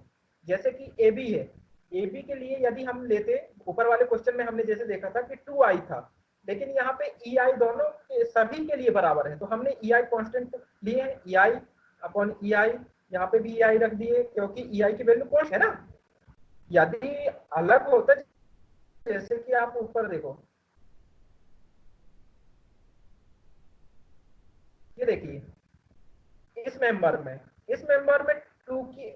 जैसे कि AB है, AB के लिए यदि हम लेते, ऊपर वाले क्वेश्चन में हमने जैसे देखा था कि 2I था, लेकिन यहाँ पे EI दोनों सभी के लिए बराबर है, तो हमने EI कांस्टेंट लिए हैं, EI/EI, यहाँ पे भी EI रख दिए क्योंकि EI की वैल्यू कांस्टेंट है ना। यदि अलग होता, जैसे कि आप ऊपर देखो, ये देखिए इस मेंबर में 2 की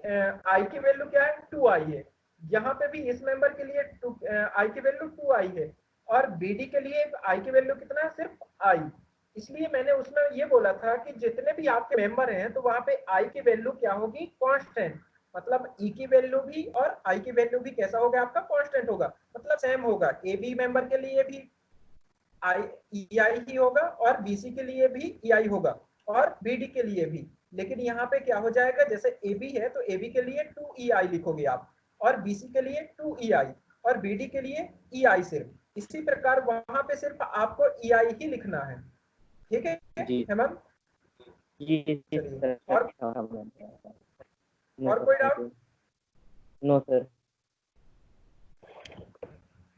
I की वैल्यू क्या है, 2I है। यहाँ पे भी इस मेंबर के लिए I की वैल्यू 2I है, और BD के लिए I की वैल्यू कितना है, सिर्फ I। इसलिए मैंने उसमें ये बोला था कि जितने भी आपके मेंबर हैं तो वहां पे I की वैल्यू क्या होगी, कांस्टेंट। मतलब E की वैल्यू भी और I की वैल्यू भी कैसा होगा, आपका कांस्टेंट होगा, मतलब सेम होगा। AB मेंबर के लिए भी EI ही होगा और BC के लिए भी EI होगा और BD के लिए भी। लेकिन यहाँ पे क्या हो जाएगा, जैसे AB है तो AB के लिए 2EI लिखोगे आप, और BC के लिए 2EI, और BD के लिए EI सिर्फ। इसी प्रकार वहां पे सिर्फ आपको EI ही लिखना है। ठीक है जी हेमंत? जी जी चलिए, सर। और कोई डाउट? No sir.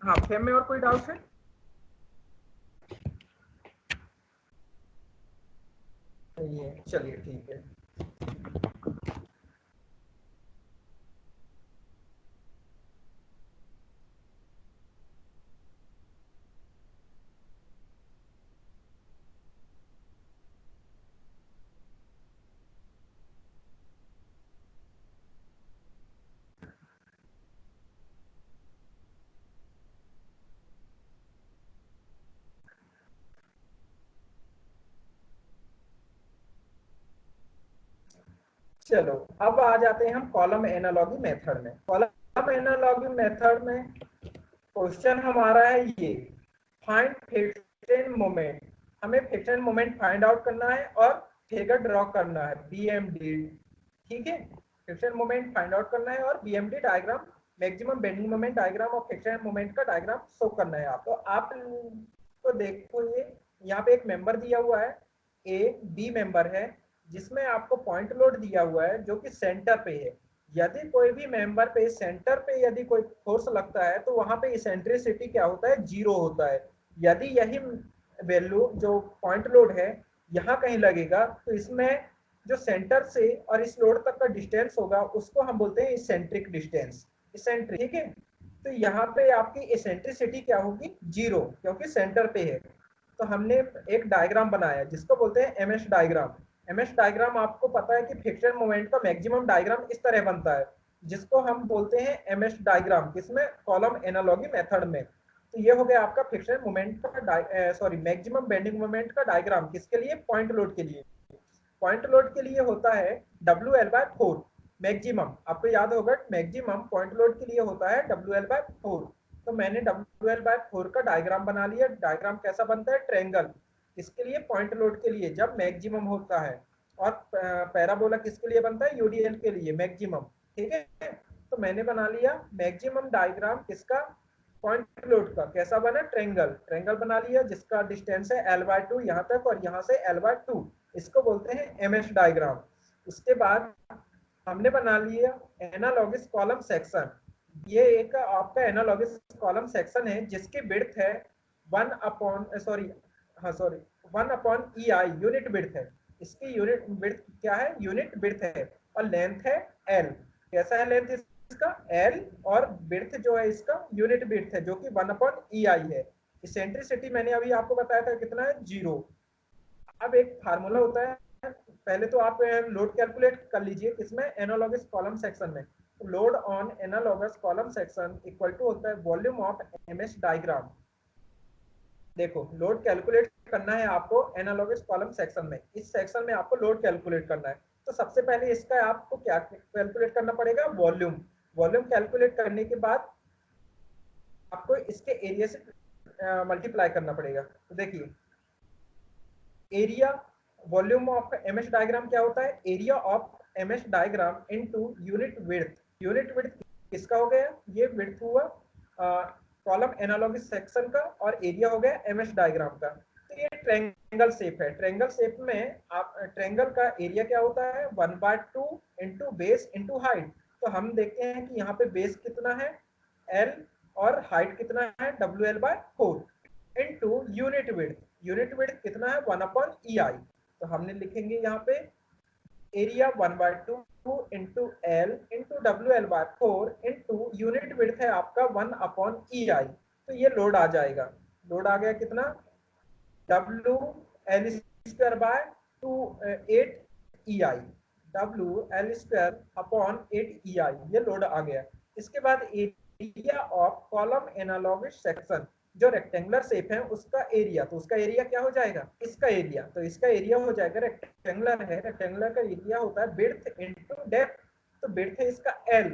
हाँ, फेम में और कोई डाउट है? चलिए ठीक है। चलो, अब आ जाते हैं हम कॉलम एनालॉजी मेथड में। कॉलम एनालॉजी मेथड में क्वेश्चन हमारा है ये, फाइंड फ्रिक्शन मोमेंट। हमें फ्रिक्शन मोमेंट फाइंड आउट करना है और फिगर ड्रॉ करना है, BMD। ठीक है, फ्रिक्शन मोमेंट फाइंड आउट करना है और BMD diagram, maximum bending moment diagram और फ्रिक्शन मोमेंट का डायग्राम शो करना है आप। तो आप तो देखो, ये यहाँ पे एक मेंबर दिया हुआ है, B मेंबर है, जिसमें आपको पॉइंट लोड दिया हुआ है जो कि सेंटर पे है। यदि कोई भी मेंबर पे सेंटर पे यदि कोई फोर्स लगता है तो वहां पे इसेंट्रिसिटी क्या होता है, 0 होता है। यदि यही वैल्यू जो पॉइंट लोड है यहाँ कहीं लगेगा तो इसमें जो सेंटर से और इस लोड तक का डिस्टेंस होगा उसको हम बोलते हैं इसेंट्रिक डिस्टेंस, इसेंट्रिक। ठीक है, तो यहाँ पे आपकी इसेंट्रिसिटी क्या होगी, 0, क्योंकि सेंटर पे है। तो हमने एक डायग्राम बनाया जिसको बोलते हैं MS डायग्राम। MS डायग्राम आपको पता है कि फ्रिक्शन मोमेंट का मैक्सिमम डायग्राम इस तरह बनता है, जिसको हम बोलते हैं MS डायग्राम, किसमें, कॉलम एनालॉजी मेथड में। तो ये हो गया आपका फ्रिक्शन मोमेंट का सॉरी मैक्सिमम बेंडिंग मोमेंट का डायग्राम, किसके लिए, पॉइंट लोड के लिए। पॉइंट लोड के लिए होता है WL/4 मैक्सिमम। आपको याद होगा मैक्सिमम पॉइंट लोड के लिए होता है WL/4। तो मैंने WL/4 का डायग्राम बना लिया। डायग्राम कैसा बनता है? ट्रायंगल। किसके लिए? पॉइंट लोड के लिए, जब मैक्सिमम होता है। और पैराबोला किसके लिए बनता है? यूडीएल के लिए, मैक्सिमम। ठीक है, तो मैंने बना लिया मैक्सिमम डायग्राम किसका? पॉइंट लोड का। कैसा बना? ट्रायंगल। ट्रायंगल बना लिया जिसका डिस्टेंस है L/2 यहाँ तक, और यहाँ से L/2। इसको बोलते हैं एमएस डायग्राम। उसके बाद हमने बना लिया एनालॉगस कॉलम सेक्शन। ये एक आपका एनालॉगस कॉलम सेक्शन है जिसकी विड्थ है 1/EI, यूनिट विड्थ है। इसकी यूनिट विड्थ क्या है? यूनिट विड्थ है। और लेंथ है L। कैसा है लेंथ इसका? L। और विड्थ जो है इसका यूनिट विड्थ है जो कि 1/EI है। इसेंट्रिसिटी मैंने अभी आपको बताया था कितना है? 0। अब एक फार्मूला होता है, पहले तो आप लोड कैलकुलेट कर लीजिए किसमें? एनालॉगस कॉलम सेक्शन में। Load on analogous column section equal to होता है वॉल्यूम ऑफ एमएस डायग्राम। देखो, लोड कैलकुलेट करना है आपको एनालॉगस कॉलम सेक्शन में। इस सेक्शन में आपको लोड कैलकुलेट करना है। तो सबसे पहले इसका आपको क्या कैलकुलेट करना पड़ेगा? वॉल्यूम। वॉल्यूम कैलकुलेट करने के बाद आपको इसके एरिया से मल्टीप्लाई करना पड़ेगा। तो देखिए, area, volume of M S diagram क्या होता है? Area of M S diagram into unit width. Unit width किसका हो गया? ये विड्थ हुआ कॉलम एनालॉगस सेक्शन का, और एरिया हो गया एमएस डायग्राम का। तो ये ट्रायंगल शेप है। ट्रायंगल शेप में आप ट्रायंगल का एरिया क्या होता है? 1/2 इंटू बेस इंटू हाइट। तो हम देखते हैं कि यहाँ पे बेस कितना है? L। और हाइट कितना है? WL/4 into unit width. Unit width कितना है? 1/EI। तो हमने लिखेंगे यहाँ पे area 1/2 into L into WL/4 into unit width है आपका 1/EI। तो ये लोड आ जाएगा। लोड आ गया कितना? WL²/8EI। WL²/8EI, ये लोड आ गया। इसके बाद area of column analogous section, जो रेक्टेंगुलर शेप है उसका एरिया। तो उसका एरिया क्या हो जाएगा? इसका एरिया। तो इसका एरिया हो जाएगा, रेक्टेंगुलर है, रेक्टेंगुलर का एरिया होता है विड्थ इंटू डेप्थ। तो विड्थ है इसका L,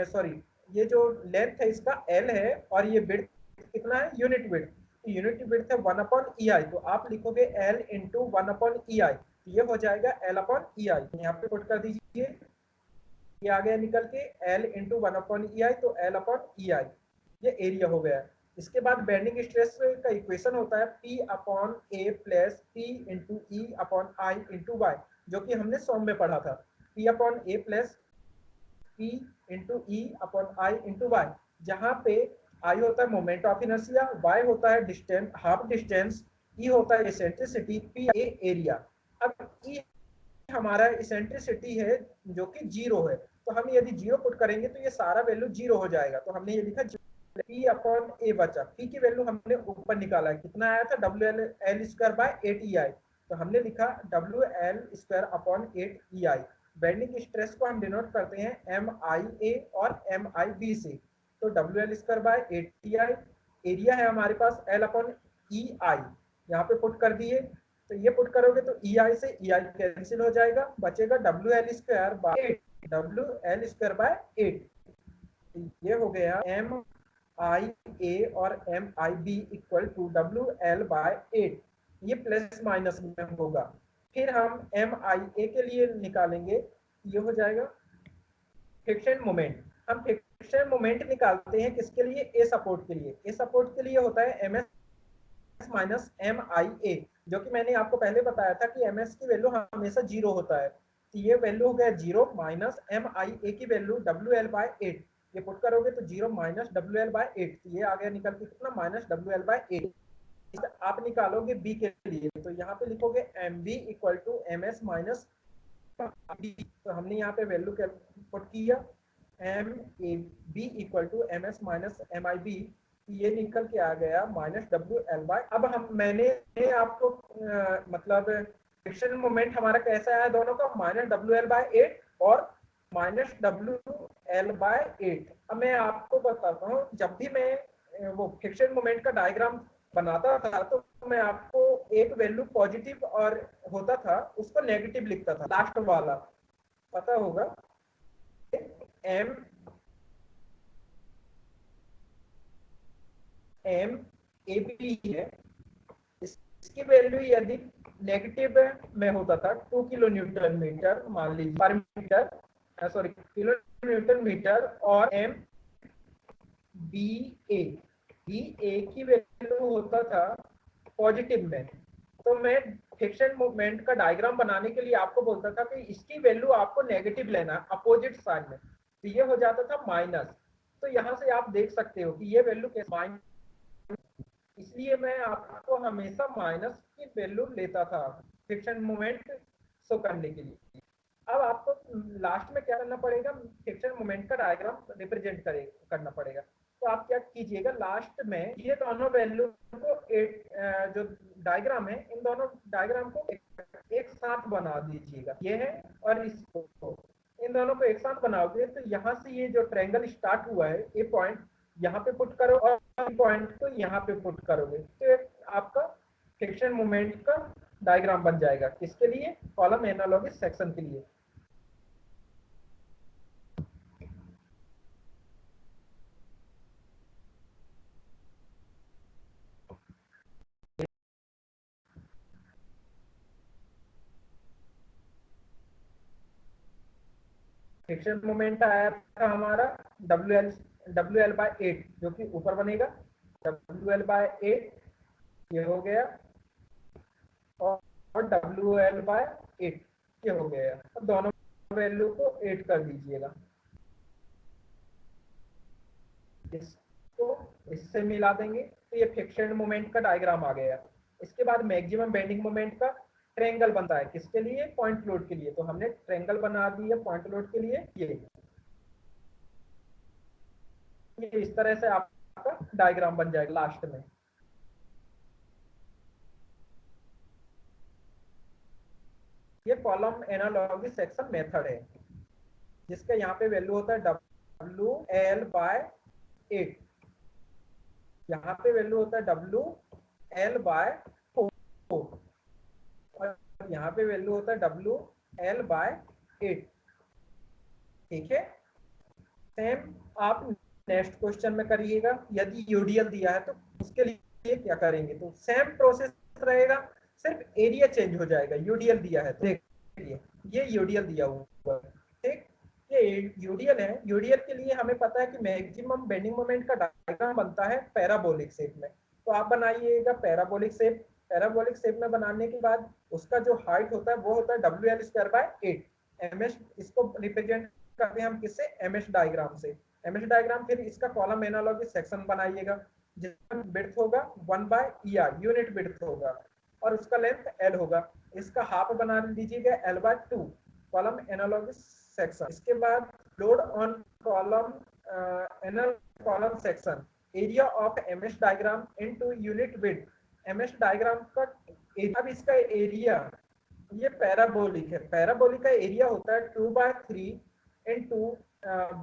सॉरी, ये जो लेंथ है इसका L है, और ये विड्थ कितना है? Unit width. यूनिट विड्थ है 1/EI। तो आप लिखोगे L इंटू 1/EI। ये हो जाएगा L/EI। यहाँ पे पुट कर दीजिए, ये आ गया निकल के L इंटू 1/EI। तो L/EI, ये एरिया हो गया। इसके बाद बेंडिंग स्ट्रेस का इक्वेशन होता है P/A plus P into E/I into Y, जो कि हमने सॉम में पढ़ा था। P/A plus P into E/I into Y, जहाँ पे I होता है मोमेंट ऑफ इनर्शिया, Y होता है डिस्टेंस, हाफ डिस्टेंस, E होता है इसेंट्रिसिटी, P एरिया। अब E हमारा इसेंट्रिसिटी है जो कि 0 है। तो हम यदि 0 पुट करेंगे तो ये सारा वैल्यू 0 हो जाएगा। तो हमने ये लिखा P/A बचा। P की वैल्यू हमने ऊपर निकाला है, कितना आया था? WL²/8EI। तो हमने लिखा WL²/8EI। बेंडिंग स्ट्रेस को हम डिनोट करते हैं MIA और MIB से। तो WL²/8EI, एरिया है हमारे पास L/EI, यहाँ पे पुट कर दिए। तो ये पुट करोगे तो EI से EI कैंसिल हो जाएगा, बचेगा WL²/8। ये हो गया MIA और MIB इक्वल टू WL/8। ये प्लस माइनस में होगा। फिर हम MIA के लिए निकालेंगे, ये हो जाएगा फ्रिक्शन मोमेंट। हम फ्रिक्शन मोमेंट निकालते हैं किसके लिए? ए सपोर्ट के लिए। ए सपोर्ट के लिए होता है MS माइनस MIA, जो कि मैंने आपको पहले बताया था कि MS की वैल्यू हमेशा 0 होता है। तो ये वैल्यू हो गया 0 माइनस MIA की वैल्यू WL/8। ये पुट करोगे तो 0 माइनस WL/8। तो ये आ गया निकल के कितना? Minus WL/8। आप निकालोगे B के लिए, तो यहाँ पे लिखोगे MB इक्वल टू MS माइनस MIB। तो हमने यहाँ पे वैल्यू पुट किया MAB equal to MS minus MIB। ये निकल के आ गया माइनस WL/। अब मैंने आपको मतलब फ्रिक्शन मोमेंट हमारा कैसा आया दोनों का? माइनस WL/8 और माइनस WL/8। अब मैं आपको बताता हूँ, जब भी मैं वो फ्रिक्शन मोमेंट का डायग्राम बनाता था तो मैं आपको एक वैल्यू पॉजिटिव और होता था उसको नेगेटिव लिखता था, लास्ट वाला पता होगा। M एम ए बी है, इसकी वैल्यू यदि नेगेटिव में होता था 2 किलो न्यूटन मीटर मान लीजिए पर metre, sorry kilo newton metre, और एम बी ए की वैल्यू होता था पॉजिटिव में, तो मैं फ्रिक्शन मूवमेंट का डायग्राम बनाने के लिए आपको बोलता था कि इसकी वैल्यू आपको नेगेटिव लेना है अपोजिट साइड में, तो ये हो जाता था माइनस। तो यहाँ से आप देख सकते हो कि ये वैल्यू कैसे माइनस, इसलिए मैं आपको हमेशा माइनस की वैल्यू लेता था फ्रिक्शन मूवमेंट शो करने के लिए। अब आपको लास्ट में क्या करना पड़ेगा, फ्रिक्शन मूवमेंट का डायग्राम रिप्रेजेंट करना पड़ेगा। तो आप क्या कीजिएगा, लास्ट में ये दोनों वैल्यू को जो डायग्राम है, इन दोनों डायग्राम को एक साथ बना दीजिएगा, ये है और इसको, इन दोनों को एक साथ बनाओगे तो यहाँ से ये जो ट्रायंगल स्टार्ट हुआ है, ये पॉइंट यहाँ पे पुट करो और पॉइंट को यहाँ पे पुट करोगे, तो एक आपका फ्रिक्शन मूवमेंट का डायग्राम बन जाएगा। किसके लिए, कॉलम एनालॉगी सेक्शन के लिए। फ्रिक्शन मोमेंट आया था हमारा डब्ल्यू एल बाय 8 जो कि ऊपर बनेगा, डब्ल्यू एल बाय 8 ये हो गया, और डब्ल्यू एल बाय 8 ये हो गया। अब दोनों वैल्यू को 8 कर दीजिएगा, इसको इससे मिला देंगे तो ये फ्रिक्शन मोमेंट का डायग्राम आ गया। इसके बाद मैक्सिमम बेंडिंग मोमेंट का ट्रायंगल बनता है, किसके लिए, पॉइंट लोड के लिए, तो हमने ट्रायंगल बना दिया पॉइंट लोड के लिए। ये इस तरह से आपका डायग्राम बन जाएगा लास्ट में। ये कॉलम एनालॉगी सेक्शन मेथड है, जिसका यहाँ पे वैल्यू होता है डब्ल्यू एल बाय 8, यहाँ पे वैल्यू होता है डब्ल्यू एल बाय 4, और यहाँ पे वैल्यू होता है डब्ल्यू एल बाय 8। ठीक है, सेम आप नेक्स्ट क्वेश्चन में करिएगा। यदि यूडीएल दिया है तो उसके लिए क्या करेंगे, तो सेम प्रोसेस रहेगा, सिर्फ एरिया चेंज हो जाएगा। यूडीएल दिया है, देखिए ये यूडीएल दिया हुआ है, ठीक, ये यूडीएल है। यूडीएल के लिए हमें पता है कि मैक्सिमम बेंडिंग मोमेंट का डायग्राम बनता है पैराबोलिक शेप में, तो आप बनाइएगा पैराबोलिक शेप। पैराबोलिक शेप में बनाने के बाद उसका जो हाइट होता है वो होता है W L square by 8 M S. इसको रिप्रेजेंट करते हैं हम किससे, एम एस डायग्राम से। एम एस डायग्राम, फिर इसका कॉलम एनालॉगी सेक्शन बनाइएगा, जिसका विड्थ होगा 1 बाय ईआर, यूनिट विड्थ होगा, और उसका लेंथ एल होगा। इसका हाफ बना लीजिएगा L by 2, column analogy section. इसके बाद load on column anal column section, area of M S diagram into unit width. MS diagram का अब इसका एरिया, ये पैराबोलिक है, पैराबोलिक का एरिया होता है 2/3 इनटू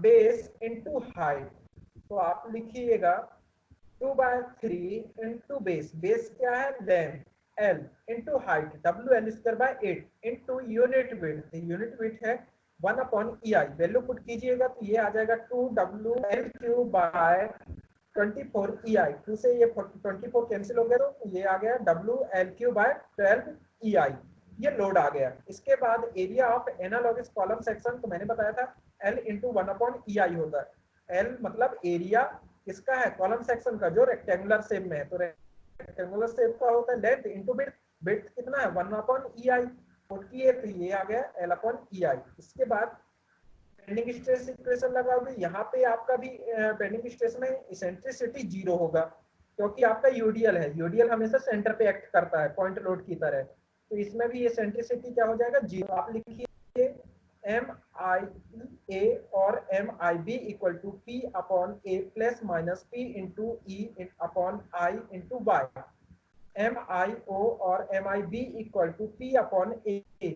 बेस इनटू हाइट। तो आप लिखिएगा 2/3 इनटू बेस, बेस क्या है, length L into height WL² by 8 into unit width, unit width है 1/EI। वैल्यू पुट कीजिएगा तो ये आ जाएगा 2WL³ बाय 24 EI। 2 से ये 24 कैंसिल हो गया तो ये आ गया WL³ बाय 12 EI। ये लोड आ गया। इसके बाद area of analogous column section, तो मैंने बताया था L इंटू 1/EI होता है। L मतलब एरिया किसका है, कॉलम सेक्शन का, जो रेक्टेंगुलर शेप में है, तो रेक्टेंगुलर शेप का होता है लेंथ इंटू विड्थ। विड्थ कितना है 1/EI, पुट किए तो ये आ गया L/EI। इसके बाद बेंडिंग स्ट्रेस इक्वेशन लगाओगे, यहाँ पे आपका भी बेंडिंग स्ट्रेस में इसेंट्रिसिटी 0 होगा, क्योंकि आपका यूडीएल है। यूडीएल हमेशा सेंटर पे एक्ट करता है पॉइंट लोड की तरह, तो इसमें भी ये इसेंट्रिसिटी क्या हो जाएगा 0। आप लिखिए MIA और MIB equal to P/A plus minus P into E/I into Y। MIO और MIB equal to P/A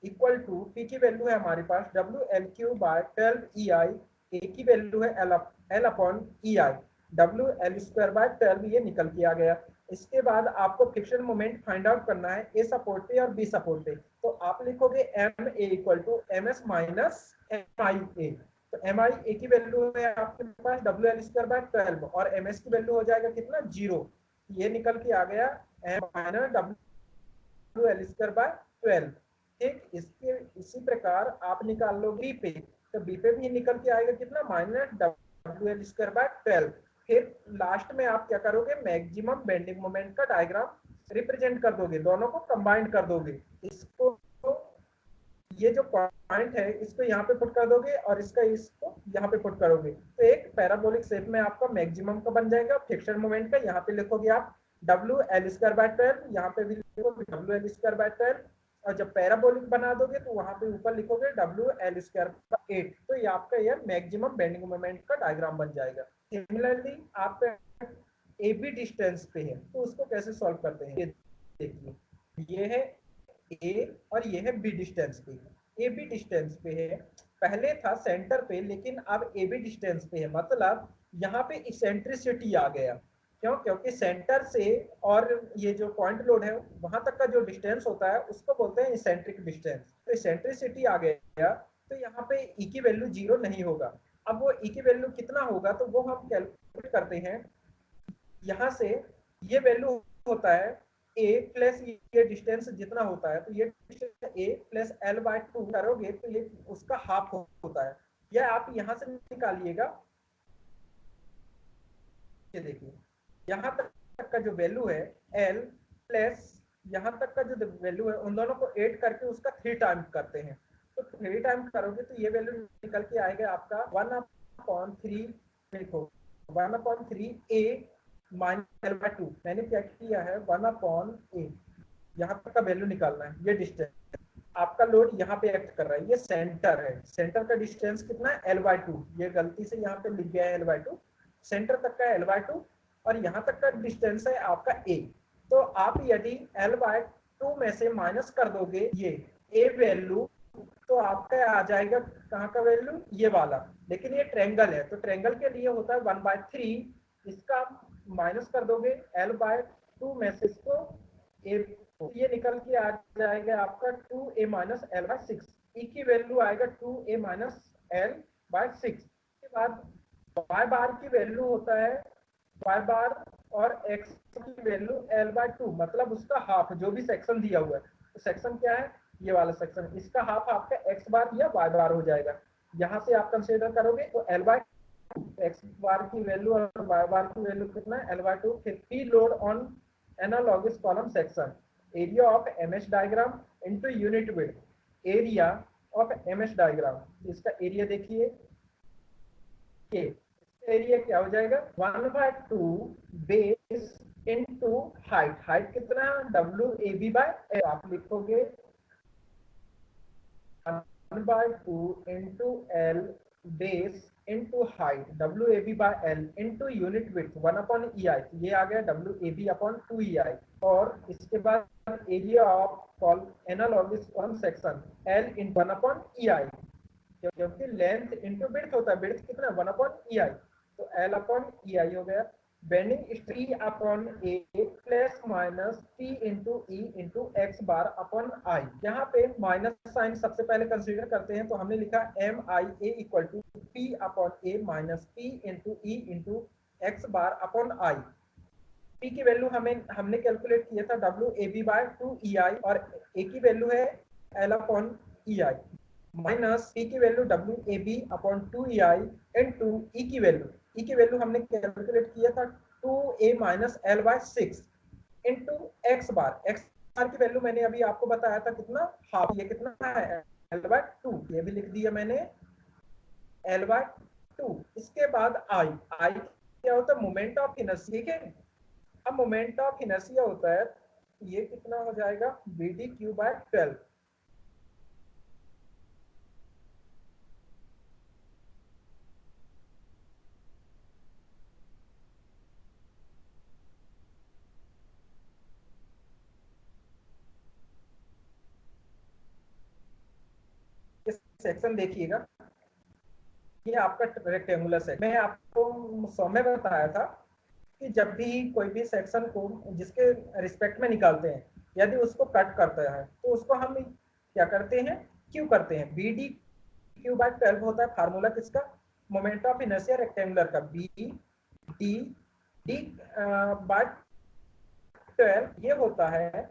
equal to, P की वैल्यू है हमारे पास WL³ बाय 12 EI, A की वैल्यू है L/EI, WL² बाय 12 ये निकल के आ गया। इसके बाद आपको फ्रिक्शन मोमेंट फाइंड आउट करना है A सपोर्ट पे और B सपोर्ट पे, तो आप लिखोगे MA equal to MS minus MIA। तो एम आई ए की वैल्यू है आपके पास डब्ल्यू एल स्क्वायर बाय 12 और एम एस की वैल्यू हो जाएगा कितना 0। ये निकल के आ गया M minus W L square by 12। ठीक, इसके इसी प्रकार आप निकाल लो बी पे, तो बी पे भी निकल के आएगा कितना minus W L square by 12। फिर लास्ट में आप क्या करोगे, मैक्सिमम बेंडिंग मोमेंट का डायग्राम रिप्रेजेंट कर दोगे, दोनों को कंबाइन कर दोगे। इसको ये जो पॉइंट है इसको यहाँ पे पुट कर दोगे और इसको यहाँ पे पुट करोगे, तो एक पैराबोलिक शेप में आपका मैक्सिमम का बन जाएगा। फिक्स्ड मोमेंट का यहाँ पे लिखोगे आप डब्ल्यू एल स्क्वायर बाय 12, यहाँ पे भी लिखोगे डब्ल्यू एल स्क्वायर बाय 12, और जब पैराबोलिक बना दोगे तो वहां पे ऊपर लिखोगे डब्ल्यू एल स्क्वायर बाय 8। तो ये आपका ये मैक्सिमम बेंडिंग मोमेंट का डायग्राम बन जाएगा। सिमिलरली आपका ए बी डिस्टेंस पे है, तो उसको कैसे सॉल्व करते हैं, ये देखिए, ये है ए और ये है बी डिस्टेंस पे। ए बी डिस्टेंस पे है, पहले था सेंटर पे लेकिन अब ए बी डिस्टेंस पे है, मतलब यहाँ पे इसेंट्रिसिटी आ गया। क्यों? क्योंकि सेंटर से और ये जो पॉइंट लोड है वहां तक का जो डिस्टेंस होता है उसको बोलते हैं इसेंट्रिक डिस्टेंस। तो इसेंट्रिसिटी आ गया, तो यहाँ पे ई की वैल्यू 0 नहीं होगा। अब वो ई की वैल्यू कितना होगा तो वो हम कैलकुलेट करते हैं। यहाँ से ये वैल्यू होता है a प्लस ये डिस्टेंस जितना होता है, तो ये a प्लस एल बाय 2 करोगे तो ये उसका हाफ होता है। यह आप यहाँ से निकालिएगा, ये देखिए यहाँ तक का जो वैल्यू है l प्लस यहाँ तक का जो वैल्यू है उन दोनों को ऐड करके उसका 3 टाइम करते हैं। तो 3 टाइम करोगे तो ये वैल्यू निकल के आएगा आपका 1/3 देखो 1/3 a माइनस एल बाय 2। मैंने क्या किया है 1/a, यहाँ तक का वैल्यू निकालना है। ये डिस्टेंस आपका लोड यहाँ पे एक्ट कर रहा है, ये सेंटर है, सेंटर का डिस्टेंस कितना है एल बाय 2। ये गलती से यहाँ पे लिख गया है एल बाय 2, सेंटर तक का एल बाय 2 और यहाँ तक का डिस्टेंस है आपका ए। तो आप यदि एल बाय 2 में से माइनस कर दोगे ये ए वैल्यू, तो आपका आ जाएगा कहाँ का वैल्यू, ये वाला। लेकिन ये ट्रायंगल है तो ट्रायंगल के लिए होता है 1/3, इसका माइनस कर दोगे एल बाय 2 में से इसको ए, तो ये निकल के आ जाएगा आपका 2a माइनस एल बाय 6। ई की वैल्यू आएगा 2a माइनस एल बाय 6। के बाद y बार की वैल्यू होता है y बार और x की वैल्यू एल बाय 2, मतलब उसका हाफ, जो भी सेक्शन दिया हुआ है। तो सेक्शन क्या है, ये वाला सेक्शन, इसका हाफ आपका x बार या y बार हो जाएगा। यहाँ से आप कंसीडर करोगे तो एल बाय एक्स बार की वैल्यू और वाई बार की वैल्यू कितना है L by 2। 50 load on analogous column section, area of M S diagram into unit width, area of M S diagram. इसका एरिया देखिए, एरिया क्या हो जाएगा 1/2 बेस इनटू हाइट। हाइट कितना डब्ल्यू ए बी बाय, आप लिखोगे 1/2 into L base into height WAB by L into unit width 1/EI। ये आ गया WAB अपॉन 2EI। और इसके बाद area of analogous column section L in 1/EI, क्योंकि length into width होता है, विड्थ कितना 1/EI, तो L अपॉन EI हो गया। Bending T upon A plus minus T into E into X bar upon I। यहाँ पे माइनस साइन सबसे पहले कंसीडर करते हैं, तो हमने लिखा MIA equal to P upon A minus P into E into X bar upon I। P की वैल्यू हमने कैलकुलेट किया था WAB बाय 2EI और A की वैल्यू है L upon EI, minus P की value WAB upon 2EI into E की value हमने कैलकुलेट किया था 2A minus L by 6 into X bar. X bar की वैल्यू मैंने अभी आपको बताया था कितना, हाफ। ये कितना है L बाय 2, ये भी लिख दिया मैंने L बाय 2। इसके बाद I क्या होता है मोमेंट ऑफ इनर्शिया, ठीक है। अब मोमेंट ऑफ इनर्शिया होता है, ये कितना हो जाएगा BD³ बाय 12। सेक्शन देखिएगा, ये आपका रेक्टेंगुलर सेक्शन। मैं आपको सौम्य बताया था कि जब भी कोई भी सेक्शन को जिसके रिस्पेक्ट में निकालते हैं, यदि उसको कट करता है तो उसको हम क्या करते हैं, क्यों करते हैं, BD क्यू बाय 12 होता है फार्मूला किसका, मोमेंट ऑफ इनर्शिया रेक्टेंगुलर का, बी डी डी बाय 12 ये होता है।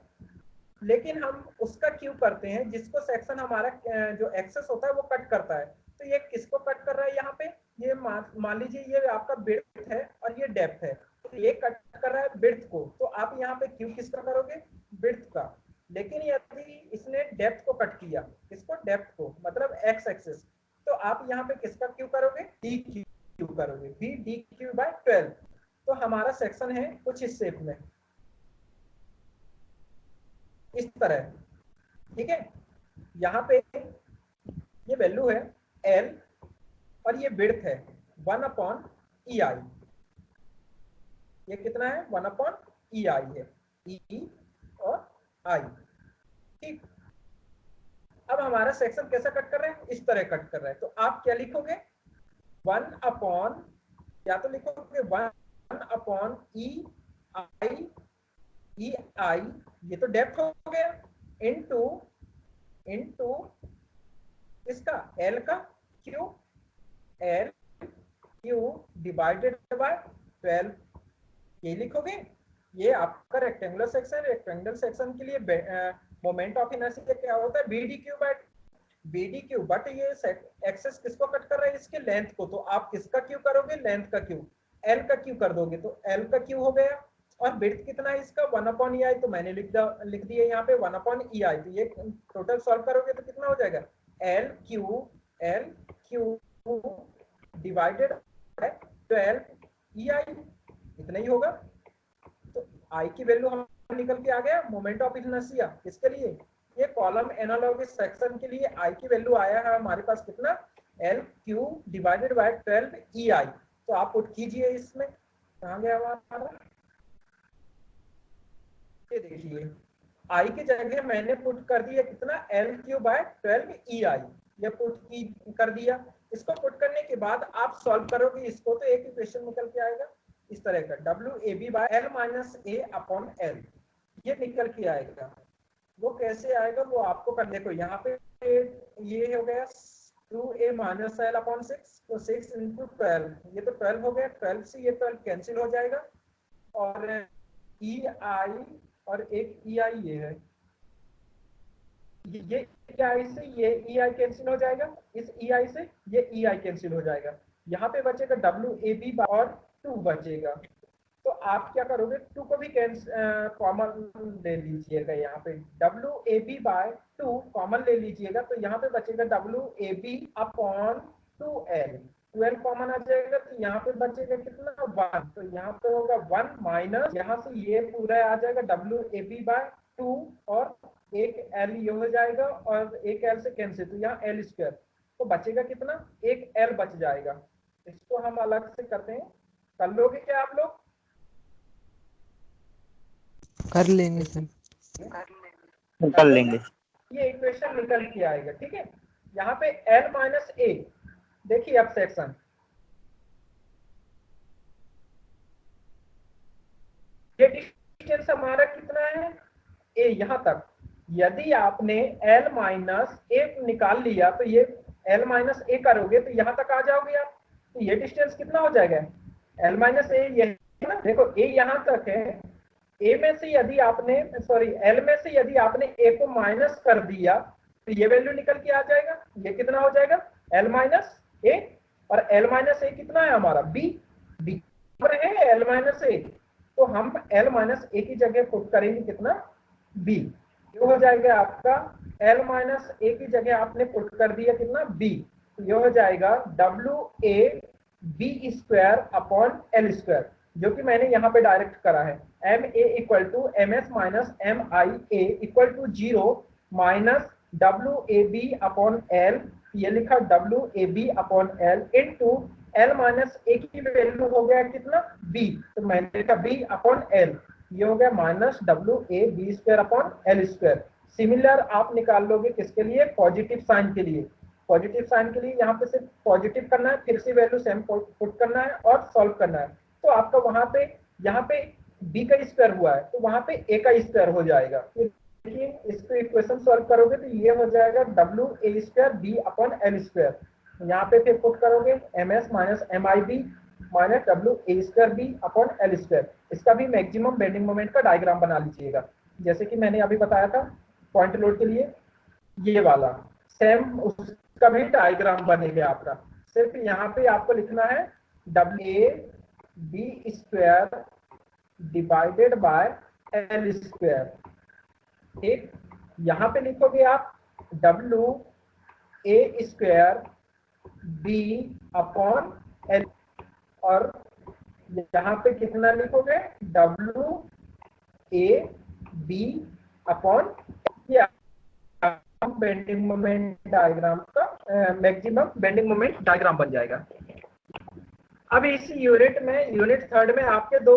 लेकिन हम उसका क्यों करते हैं जिसको सेक्शन हमारा जो एक्सेस होता है वो कट करता है। तो ये किसको कट कर रहा है यहाँ पे, ये मान लीजिए ये आपका विड्थ है और ये डेप्थ है, तो ये कट कर रहा है विड्थ को, तो आप यहाँ पे क्यू किसका करोगे, विड्थ का। लेकिन यदि इसने डेप्थ को कट किया, किसको, डेप्थ को, मतलब एक्स एक्सेस, तो आप यहाँ पे किसका क्यू करोगे, डी क्यू करोगे, बी डी क्यू बाय 12। तो हमारा सेक्शन है कुछ इस शेप में, इस तरह, ठीक है। यहाँ पे ये वैल्यू है L और ये विड्थ है 1/EI, ये कितना है 1/EI है, E और I, ठीक। अब हमारा सेक्शन कैसा कट कर रहे हैं, इस तरह कट कर रहा है। तो आप क्या लिखोगे, 1/, या तो लिखोगे 1/EI, ये तो डेप्थ हो गया, इनटू इसका L का Q, L Q divided by 12, ये लिखोगे। ये आपका रेक्टेंगुलर सेक्शन, रेक्टेंगुलर सेक्शन के लिए मोमेंट ऑफ इनर्शिया क्या होता है, B D Q by B D Q, but ये एक्सेस किसको कट कर रहा है, इसके लेंथ को, तो आप किसका क्यू करोगे, लेंथ का क्यू, L का क्यू कर दोगे, तो L का क्यू हो गया। और विड्थ कितना है इसका 1/EI, तो मैंने लिख दिया यहाँ पे 1/EI, तो ये टोटल सॉल्व करोगे तो कितना हो जाएगा, L Q divided by 12 EI, इतना ही होगा। तो I की वैल्यू हम निकल के आ गया, मोमेंट ऑफ इनर्शिया किसके लिए, ये कॉलम एनालॉगस सेक्शन के लिए I की वैल्यू आया है हमारे पास कितना, L Q divided by 12 EI। तो आप पुट कीजिए, इसमें कहाँ गया हमारा, ये देखिए I की जगह मैंने पुट कर दिया कितना, L क्यू बाय 12 EI, ये पुट की कर दिया। इसको पुट करने के बाद आप सॉल्व करोगे इसको, तो एक इक्वेशन निकल के आएगा इस तरह का, WAB bye L minus A/L, ये निकल के आएगा। वो कैसे आएगा वो आपको कर, देखो यहाँ पे ये हो गया 2A माइनस L/6, तो 6 इंटू 12, ये तो 12 हो गया, 12 से ये 12 कैंसिल हो जाएगा, और EI और एक EI ये है, ये EI से ये EI कैंसिल हो जाएगा, इस EI से ये EI कैंसिल हो जाएगा, यहाँ पे बचेगा WAB और 2 बचेगा। तो आप क्या करोगे, 2 को भी कॉमन ले लीजिएगा, यहाँ पे WAB बाय 2 कॉमन ले लीजिएगा, तो यहाँ पे बचेगा WAB/2L, 12 कॉमन आ जाएगा, तो यहाँ पे बचेगा कितना 1, तो यहाँ पे होगा 1 माइनस, यहाँ से ये पूरा आ जाएगा WAB बाय 2 और एक L ये हो जाएगा, और एक L से कैंसिल, तो यहाँ L स्क्वायर, तो बचेगा कितना, एक L बच जाएगा। इसको हम अलग से करते हैं, कर लोगे क्या आप लोग, कर लेंगे सर, कर लेंगे। ये इक्वेशन निकल के आएगा, ठीक है। यहाँ पे L माइनस A, देखिए अब सेक्शन, ये डिस्टेंस हमारा कितना है, A यहाँ तक। यदि आपने L माइनस A निकाल लिया, तो ये L माइनस A करोगे तो यहाँ तक आ जाओगे आप, तो ये डिस्टेंस कितना हो जाएगा, L माइनस A, ये ना, देखो A यहाँ तक है, A में से यदि आपने L में से यदि आपने A को माइनस कर दिया, तो ये वैल्यू निकल के आ जाएगा, ये कितना हो जाएगा L माइनस A, और L माइनस A कितना है हमारा, B है L माइनस A, तो हम L माइनस A की जगह पुट करेंगे कितना, B, ये हो जाएगा आपका L माइनस A की जगह आपने पुट कर दिया कितना, B, तो ये हो जाएगा WAB²/L², जो कि मैंने यहाँ पे डायरेक्ट करा है, MA = MS minus MIA = 0 minus WAB/L, ये लिखा WAB/L into L minus A की वैल्यू हो गया कितना, B, तो मैंने लिखा B/L, ये हो गया माइनस WAB²/L²। सिमिलर आप निकाल लोगे किसके लिए, पॉजिटिव साइन के लिए, पॉजिटिव साइन के लिए यहाँ पे सिर्फ पॉजिटिव करना है, फिर से वैल्यू सेम पुट करना है और सॉल्व करना है, तो आपका वहां पे यहाँ पे B का स्क्वायर हुआ है, तो वहां पे A का स्क्वायर हो जाएगा, देखिए इसको इक्वेशन सॉल्व करोगे तो ये हो जाएगा WA² B अपॉन L²। यहाँ पे फिर पुट करोगे MS minus MIB minus WA² B upon L²। इसका भी मैक्सिमम बेंडिंग मोमेंट का डायग्राम बना लीजिएगा, जैसे कि मैंने अभी बताया था पॉइंट लोड के लिए ये वाला सेम उसका भी डायग्राम बनेगा आपका। सिर्फ यहाँ पे आपको लिखना है WAB² डिवाइडेड बाय L²। ठीक, यहाँ पे लिखोगे आप WA² B अपॉन L और यहाँ पे कितना लिखोगे WAB upon bending moment diagram का मैक्सिमम बेंडिंग मोमेंट डायग्राम बन जाएगा। अब इस यूनिट थर्ड में आपके दो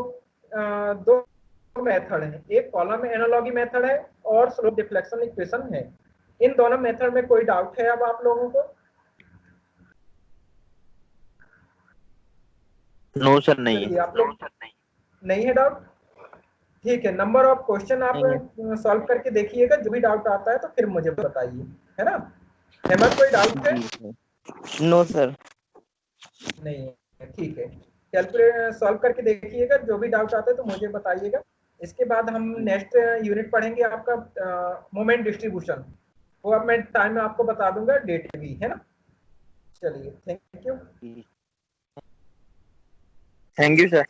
मेथड है, एक कॉलम एनालॉजी मेथड है और स्लोप डिफ्लेक्शन इक्वेशन है। इन दोनों मेथड में कोई डाउट है अब आप लोगों को? नो सर नहीं चलिए है। आप लोग नहीं है डाउट, ठीक है। नंबर ऑफ क्वेश्चन आप सॉल्व करके देखिएगा, जो भी डाउट आता है तो फिर मुझे बताइए, है ना। हेमंत कोई डाउट है? नो सर नहीं है, ठीक है। कैलकुलेट सॉल्व करके देखिएगा, जो भी डाउट आता है तो मुझे बताइएगा। इसके बाद हम नेक्स्ट यूनिट पढ़ेंगे आपका मोमेंट डिस्ट्रीब्यूशन। वो अब मैं टाइम में आपको बता दूंगा, डेट भी, है ना। चलिए thank you thank you sir.